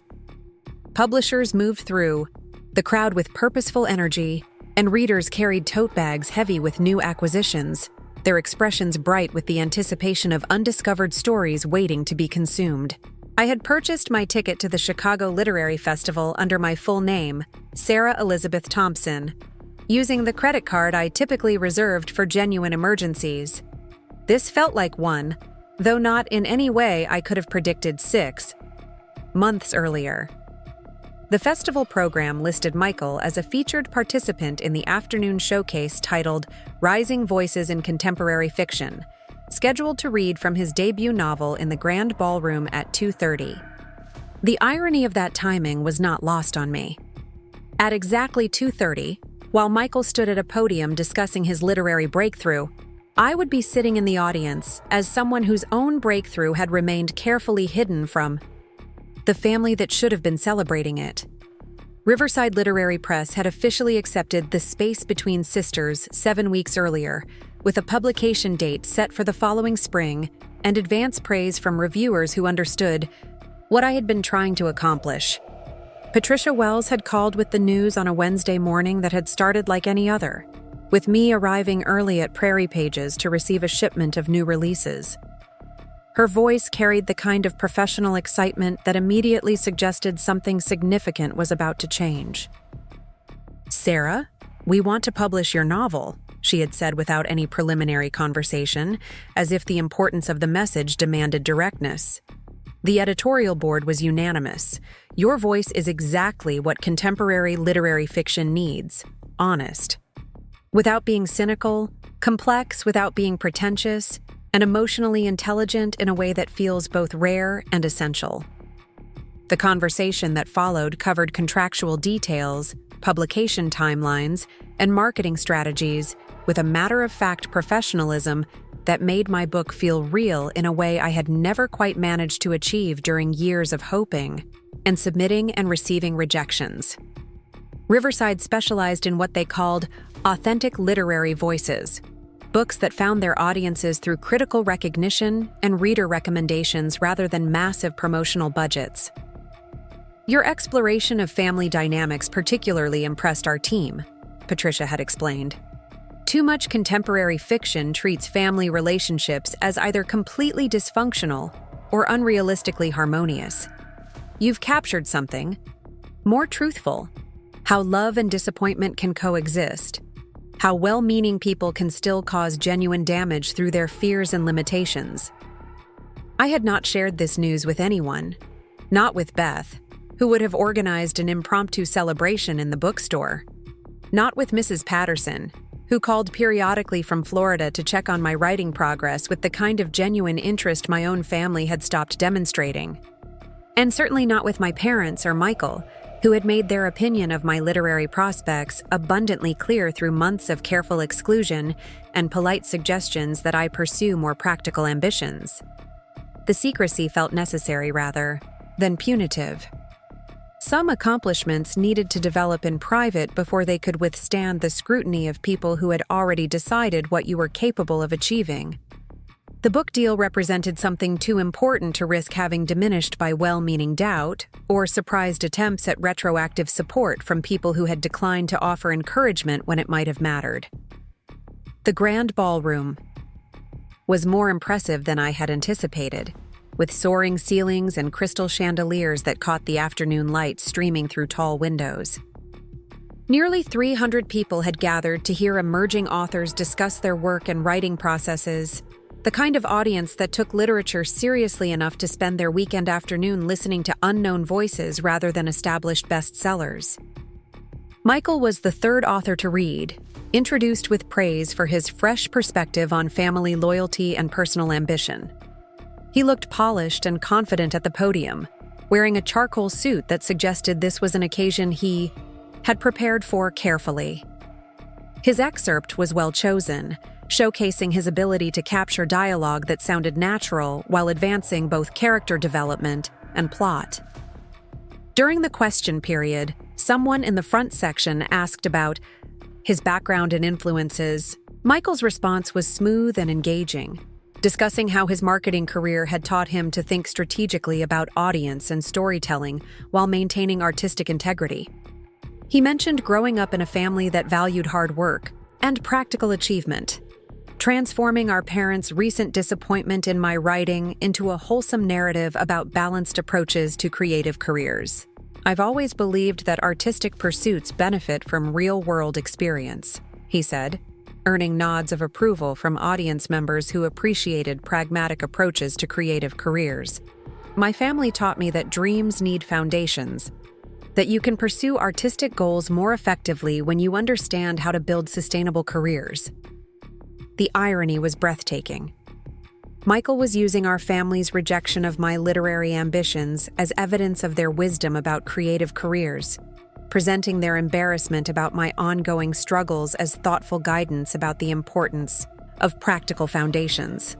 Publishers moved through, the crowd with purposeful energy, and readers carried tote bags heavy with new acquisitions, their expressions bright with the anticipation of undiscovered stories waiting to be consumed. I had purchased my ticket to the Chicago Literary Festival under my full name, Sarah Elizabeth Thompson, using the credit card I typically reserved for genuine emergencies. This felt like one, though not in any way I could have predicted 6 months earlier. The festival program listed Michael as a featured participant in the afternoon showcase titled Rising Voices in Contemporary Fiction, scheduled to read from his debut novel in the Grand Ballroom at 2:30. The irony of that timing was not lost on me. At exactly 2:30, while Michael stood at a podium discussing his literary breakthrough, I would be sitting in the audience as someone whose own breakthrough had remained carefully hidden from the family that should have been celebrating it. Riverside Literary Press had officially accepted The Space Between Sisters 7 weeks earlier, with a publication date set for the following spring and advance praise from reviewers who understood what I had been trying to accomplish. Patricia Wells had called with the news on a Wednesday morning that had started like any other, with me arriving early at Prairie Pages to receive a shipment of new releases. Her voice carried the kind of professional excitement that immediately suggested something significant was about to change. "Sarah, we want to publish your novel," she had said without any preliminary conversation, as if the importance of the message demanded directness. The editorial board was unanimous. Your voice is exactly what contemporary literary fiction needs. Honest. Without being cynical, complex without being pretentious, and emotionally intelligent in a way that feels both rare and essential. The conversation that followed covered contractual details, publication timelines, and marketing strategies with a matter-of-fact professionalism that made my book feel real in a way I had never quite managed to achieve during years of hoping and submitting and receiving rejections. Riverside specialized in what they called authentic literary voices, books that found their audiences through critical recognition and reader recommendations rather than massive promotional budgets. "Your exploration of family dynamics particularly impressed our team," Patricia had explained. "Too much contemporary fiction treats family relationships as either completely dysfunctional or unrealistically harmonious. You've captured something more truthful, how love and disappointment can coexist. how well-meaning people can still cause genuine damage through their fears and limitations. I had not shared this news with anyone, not with Beth, who would have organized an impromptu celebration in the bookstore, not with Mrs. Patterson, who called periodically from Florida to check on my writing progress with the kind of genuine interest my own family had stopped demonstrating, and certainly not with my parents or Michael, who had made their opinion of my literary prospects abundantly clear through months of careful exclusion and polite suggestions that I pursue more practical ambitions. The secrecy felt necessary rather than punitive. Some accomplishments needed to develop in private before they could withstand the scrutiny of people who had already decided what you were capable of achieving. The book deal represented something too important to risk having diminished by well-meaning doubt or surprised attempts at retroactive support from people who had declined to offer encouragement when it might have mattered. The grand ballroom was more impressive than I had anticipated, with soaring ceilings and crystal chandeliers that caught the afternoon light streaming through tall windows. Nearly 300 people had gathered to hear emerging authors discuss their work and writing processes, the kind of audience that took literature seriously enough to spend their weekend afternoon listening to unknown voices rather than established bestsellers. Michael was the third author to read, introduced with praise for his fresh perspective on family loyalty and personal ambition. He looked polished and confident at the podium, wearing a charcoal suit that suggested this was an occasion he had prepared for carefully. His excerpt was well chosen, showcasing his ability to capture dialogue that sounded natural while advancing both character development and plot. During the question period, someone in the front section asked about his background and influences. Michael's response was smooth and engaging, discussing how his marketing career had taught him to think strategically about audience and storytelling while maintaining artistic integrity. He mentioned growing up in a family that valued hard work and practical achievement, transforming our parents' recent disappointment in my writing into a wholesome narrative about balanced approaches to creative careers. I've always believed that artistic pursuits benefit from real-world experience, he said, earning nods of approval from audience members who appreciated pragmatic approaches to creative careers. My family taught me that dreams need foundations, that you can pursue artistic goals more effectively when you understand how to build sustainable careers. The irony was breathtaking. Michael was using our family's rejection of my literary ambitions as evidence of their wisdom about creative careers, presenting their embarrassment about my ongoing struggles as thoughtful guidance about the importance of practical foundations.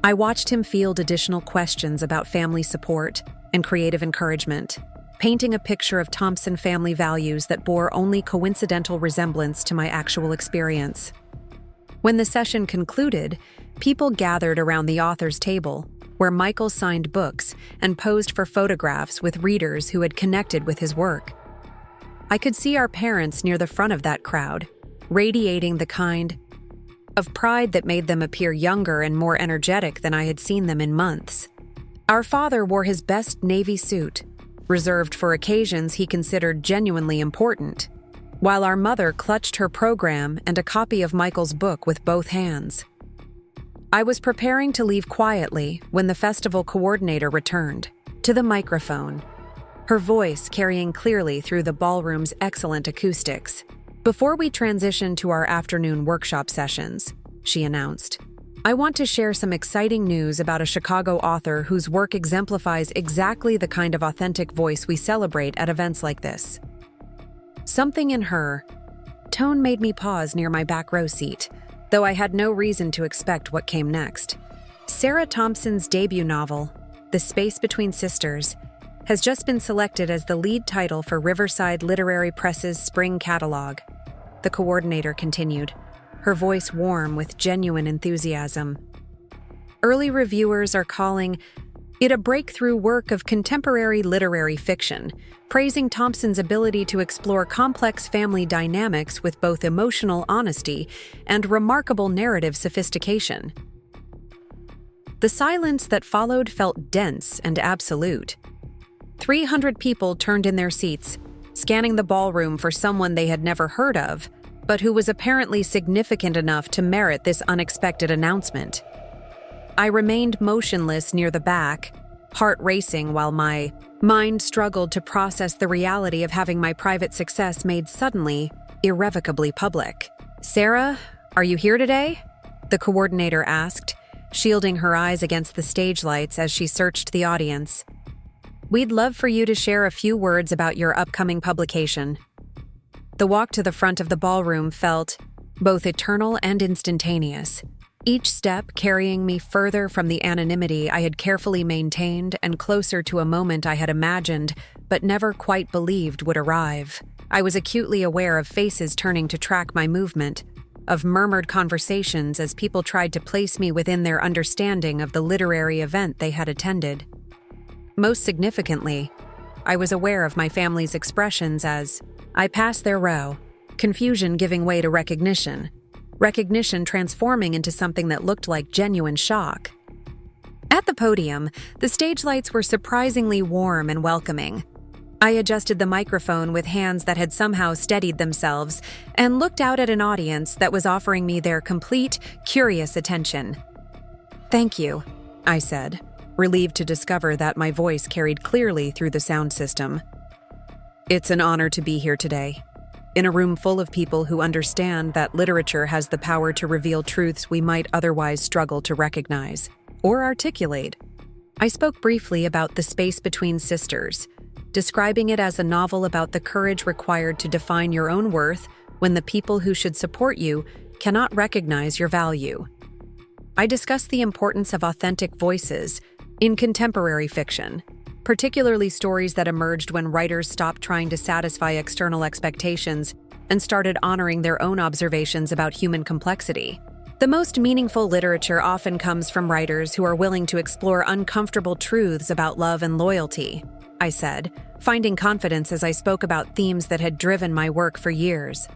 I watched him field additional questions about family support and creative encouragement, painting a picture of Thompson family values that bore only coincidental resemblance to my actual experience. When the session concluded, people gathered around the author's table, where Michael signed books and posed for photographs with readers who had connected with his work. I could see our parents near the front of that crowd, radiating the kind of pride that made them appear younger and more energetic than I had seen them in months. Our father wore his best navy suit, reserved for occasions he considered genuinely important, while our mother clutched her program and a copy of Michael's book with both hands. I was preparing to leave quietly when the festival coordinator returned, to the microphone, her voice carrying clearly through the ballroom's excellent acoustics. "Before we transition to our afternoon workshop sessions," she announced, "I want to share some exciting news about a Chicago author whose work exemplifies exactly the kind of authentic voice we celebrate at events like this." Something in her tone made me pause near my back row seat, though I had no reason to expect what came next. Sarah Thompson's debut novel, The Space Between Sisters, has just been selected as the lead title for Riverside Literary Press's spring catalog, the coordinator continued, her voice warm with genuine enthusiasm. Early reviewers are calling it a breakthrough work of contemporary literary fiction, praising Thompson's ability to explore complex family dynamics with both emotional honesty and remarkable narrative sophistication. The silence that followed felt dense and absolute. 300 people turned in their seats, scanning the ballroom for someone they had never heard of, but who was apparently significant enough to merit this unexpected announcement. I remained motionless near the back, heart racing while my mind struggled to process the reality of having my private success made suddenly, irrevocably public. "Sarah, are you here today?" the coordinator asked, shielding her eyes against the stage lights as she searched the audience. "We'd love for you to share a few words about your upcoming publication." The walk to the front of the ballroom felt both eternal and instantaneous, each step carrying me further from the anonymity I had carefully maintained and closer to a moment I had imagined but never quite believed would arrive. I was acutely aware of faces turning to track my movement, of murmured conversations as people tried to place me within their understanding of the literary event they had attended. Most significantly, I was aware of my family's expressions as I passed their row, confusion giving way to recognition transforming into something that looked like genuine shock. At the podium, the stage lights were surprisingly warm and welcoming. I adjusted the microphone with hands that had somehow steadied themselves and looked out at an audience that was offering me their complete, curious attention. "Thank you," I said, relieved to discover that my voice carried clearly through the sound system. "It's an honor to be here today, in a room full of people who understand that literature has the power to reveal truths we might otherwise struggle to recognize or articulate." I spoke briefly about The Space Between Sisters, describing it as a novel about the courage required to define your own worth when the people who should support you cannot recognize your value. I discussed the importance of authentic voices in contemporary fiction, particularly stories that emerged when writers stopped trying to satisfy external expectations and started honoring their own observations about human complexity. The most meaningful literature often comes from writers who are willing to explore uncomfortable truths about love and loyalty, I said, finding confidence as I spoke about themes that had driven my work for years.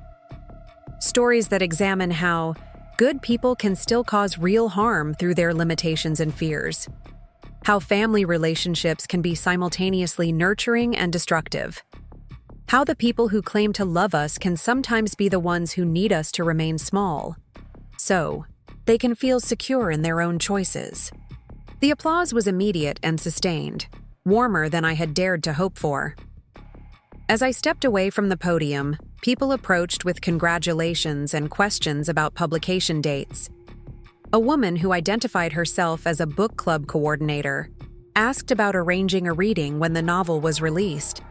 Stories that examine how good people can still cause real harm through their limitations and fears. How family relationships can be simultaneously nurturing and destructive. How the people who claim to love us can sometimes be the ones who need us to remain small, so they can feel secure in their own choices. The applause was immediate and sustained, warmer than I had dared to hope for. As I stepped away from the podium, people approached with congratulations and questions about publication dates. A woman who identified herself as a book club coordinator asked about arranging a reading when the novel was released.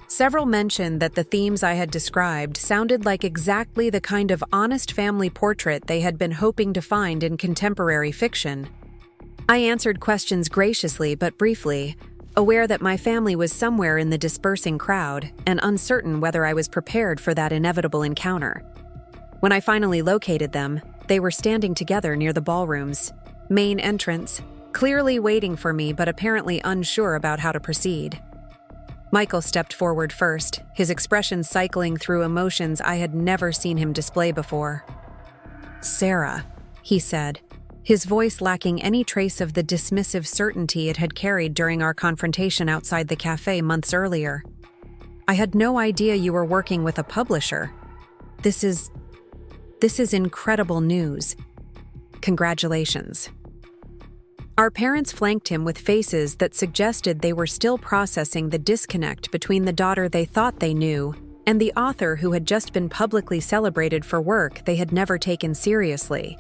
Several mentioned that the themes I had described sounded like exactly the kind of honest family portrait they had been hoping to find in contemporary fiction. I answered questions graciously but briefly, aware that my family was somewhere in the dispersing crowd and uncertain whether I was prepared for that inevitable encounter. When I finally located them, they were standing together near the ballroom's main entrance, clearly waiting for me but apparently unsure about how to proceed. Michael stepped forward first, his expression cycling through emotions I had never seen him display before. "Sarah," he said, his voice lacking any trace of the dismissive certainty it had carried during our confrontation outside the cafe months earlier. "I had no idea you were working with a publisher. This is incredible news. Congratulations." Our parents flanked him with faces that suggested they were still processing the disconnect between the daughter they thought they knew and the author who had just been publicly celebrated for work they had never taken seriously.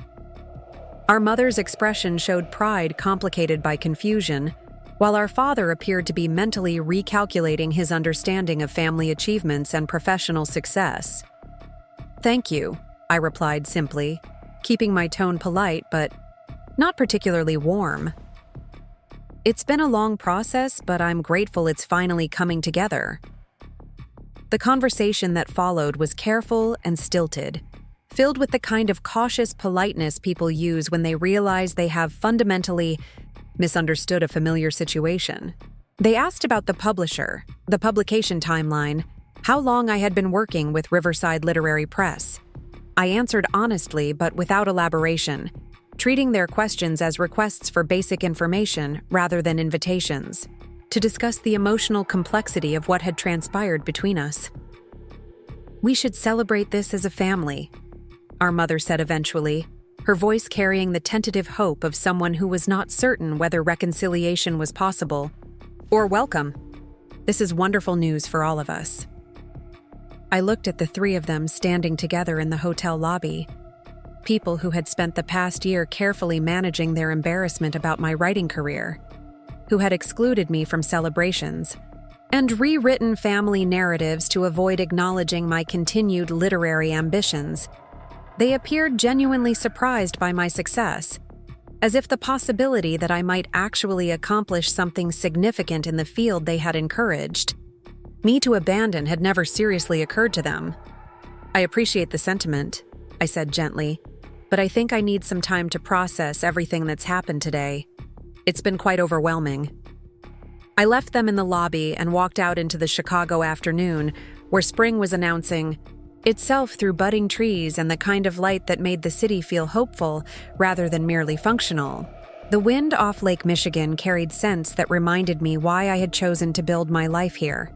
Our mother's expression showed pride complicated by confusion, while our father appeared to be mentally recalculating his understanding of family achievements and professional success. "Thank you," I replied simply, keeping my tone polite but not particularly warm. "It's been a long process, but I'm grateful it's finally coming together." The conversation that followed was careful and stilted, filled with the kind of cautious politeness people use when they realize they have fundamentally misunderstood a familiar situation. They asked about the publisher, the publication timeline, how long I had been working with Riverside Literary Press. I answered honestly but without elaboration, treating their questions as requests for basic information rather than invitations to discuss the emotional complexity of what had transpired between us. "We should celebrate this as a family," our mother said eventually, her voice carrying the tentative hope of someone who was not certain whether reconciliation was possible or welcome. "This is wonderful news for all of us." I looked at the three of them standing together in the hotel lobby. People who had spent the past year carefully managing their embarrassment about my writing career, who had excluded me from celebrations, and rewritten family narratives to avoid acknowledging my continued literary ambitions. They appeared genuinely surprised by my success, as if the possibility that I might actually accomplish something significant in the field they had encouraged me to abandon had never seriously occurred to them. "I appreciate the sentiment," I said gently, "but I think I need some time to process everything that's happened today. It's been quite overwhelming." I left them in the lobby and walked out into the Chicago afternoon, where spring was announcing itself through budding trees and the kind of light that made the city feel hopeful rather than merely functional. The wind off Lake Michigan carried scents that reminded me why I had chosen to build my life here,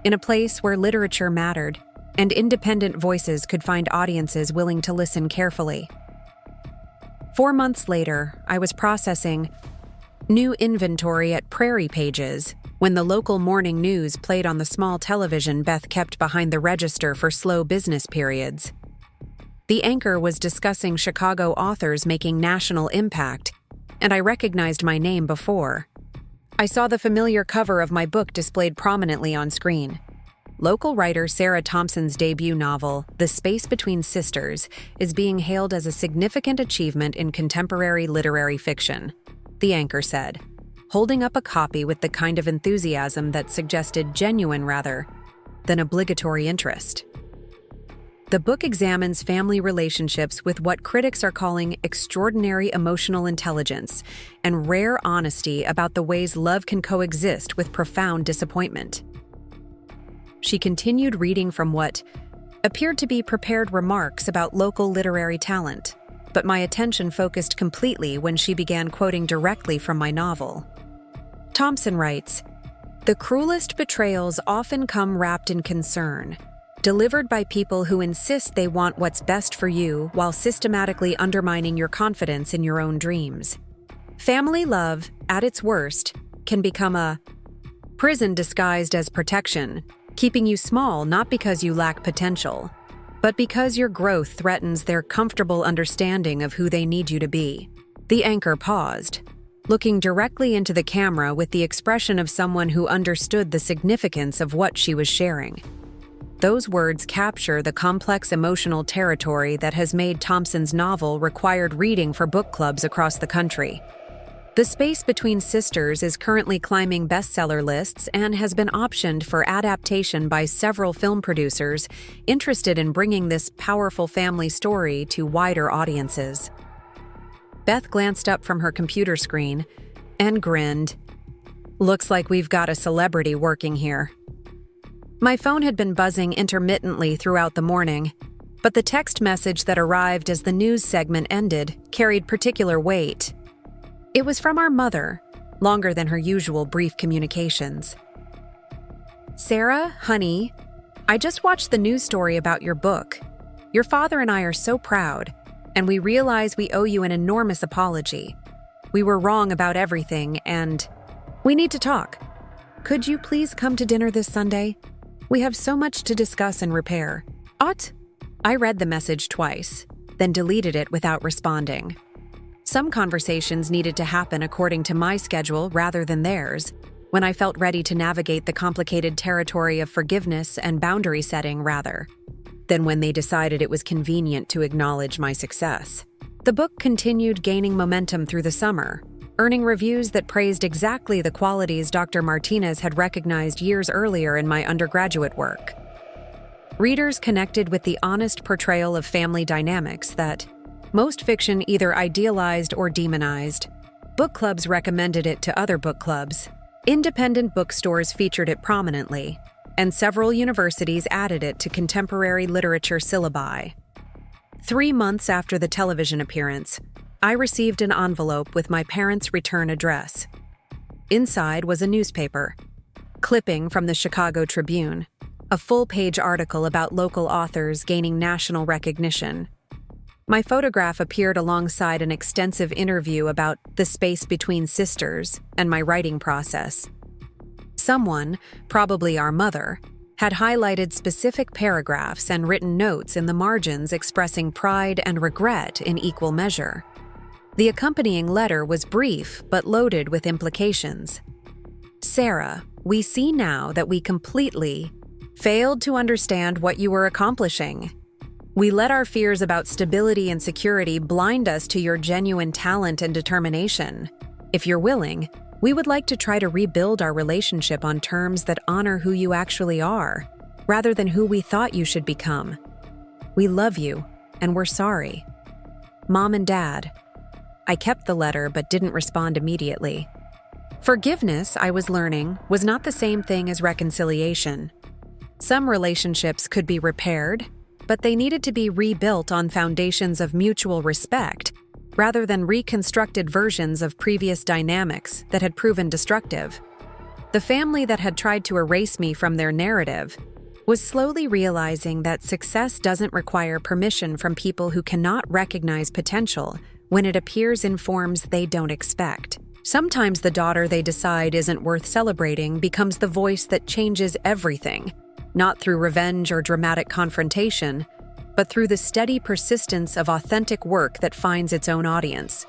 in a place where literature mattered and independent voices could find audiences willing to listen carefully. 4 months later, I was processing new inventory at Prairie Pages when the local morning news played on the small television Beth kept behind the register for slow business periods. The anchor was discussing Chicago authors making national impact, and I recognized my name before. I saw the familiar cover of my book displayed prominently on screen. Local writer Sarah Thompson's debut novel, The Space Between Sisters, is being hailed as a significant achievement in contemporary literary fiction, the anchor said, holding up a copy with the kind of enthusiasm that suggested genuine rather than obligatory interest. The book examines family relationships with what critics are calling extraordinary emotional intelligence and rare honesty about the ways love can coexist with profound disappointment. She continued reading from what appeared to be prepared remarks about local literary talent, but my attention focused completely when she began quoting directly from my novel. Thompson writes, "The cruelest betrayals often come wrapped in concern, delivered by people who insist they want what's best for you while systematically undermining your confidence in your own dreams. Family love, at its worst, can become a prison disguised as protection, keeping you small not because you lack potential, but because your growth threatens their comfortable understanding of who they need you to be." The anchor paused, looking directly into the camera with the expression of someone who understood the significance of what she was sharing. Those words capture the complex emotional territory that has made Thompson's novel required reading for book clubs across the country. The Space Between Sisters is currently climbing bestseller lists and has been optioned for adaptation by several film producers interested in bringing this powerful family story to wider audiences. Beth glanced up from her computer screen and grinned. "Looks like we've got a celebrity working here." My phone had been buzzing intermittently throughout the morning, but the text message that arrived as the news segment ended carried particular weight. It was from our mother, longer than her usual brief communications. "Sarah, honey, I just watched the news story about your book. Your father and I are so proud, and we realize we owe you an enormous apology. We were wrong about everything, and we need to talk. Could you please come to dinner this Sunday? We have so much to discuss and repair." I read the message twice, then deleted it without responding. Some conversations needed to happen according to my schedule rather than theirs, when I felt ready to navigate the complicated territory of forgiveness and boundary setting rather than when they decided it was convenient to acknowledge my success. The book continued gaining momentum through the summer, earning reviews that praised exactly the qualities Dr. Martinez had recognized years earlier in my undergraduate work. Readers connected with the honest portrayal of family dynamics that most fiction either idealized or demonized. Book clubs recommended it to other book clubs. Independent bookstores featured it prominently, and several universities added it to contemporary literature syllabi. 3 months after the television appearance, I received an envelope with my parents' return address. Inside was a newspaper, clipping from the Chicago Tribune, a full-page article about local authors gaining national recognition. My photograph appeared alongside an extensive interview about the space between sisters and my writing process. Someone, probably our mother, had highlighted specific paragraphs and written notes in the margins expressing pride and regret in equal measure. The accompanying letter was brief but loaded with implications. Sarah, we see now that we completely failed to understand what you were accomplishing. We let our fears about stability and security blind us to your genuine talent and determination. If you're willing, we would like to try to rebuild our relationship on terms that honor who you actually are, rather than who we thought you should become. We love you, and we're sorry. Mom and Dad. I kept the letter but didn't respond immediately. Forgiveness, I was learning, was not the same thing as reconciliation. Some relationships could be repaired, but they needed to be rebuilt on foundations of mutual respect, rather than reconstructed versions of previous dynamics that had proven destructive. The family that had tried to erase me from their narrative was slowly realizing that success doesn't require permission from people who cannot recognize potential when it appears in forms they don't expect. Sometimes the daughter they decide isn't worth celebrating becomes the voice that changes everything, not through revenge or dramatic confrontation, but through the steady persistence of authentic work that finds its own audience.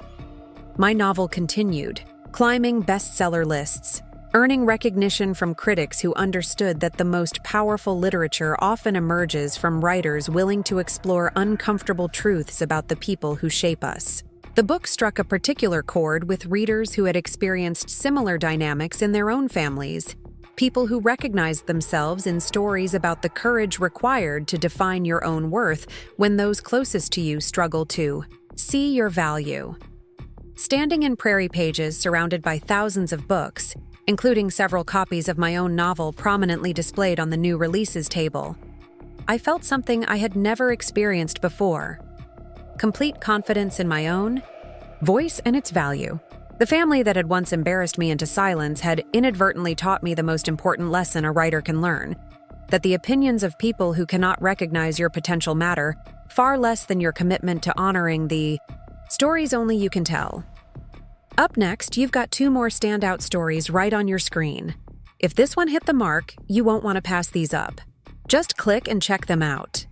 My novel continued, climbing bestseller lists, earning recognition from critics who understood that the most powerful literature often emerges from writers willing to explore uncomfortable truths about the people who shape us. The book struck a particular chord with readers who had experienced similar dynamics in their own families, people who recognized themselves in stories about the courage required to define your own worth when those closest to you struggle to see your value. Standing in Prairie Pages surrounded by thousands of books, including several copies of my own novel prominently displayed on the new releases table, I felt something I had never experienced before. Complete confidence in my own voice and its value. The family that had once embarrassed me into silence had inadvertently taught me the most important lesson a writer can learn, that the opinions of people who cannot recognize your potential matter far less than your commitment to honoring the stories only you can tell. Up next, you've got 2 more standout stories right on your screen. If this one hit the mark, you won't want to pass these up. Just click and check them out.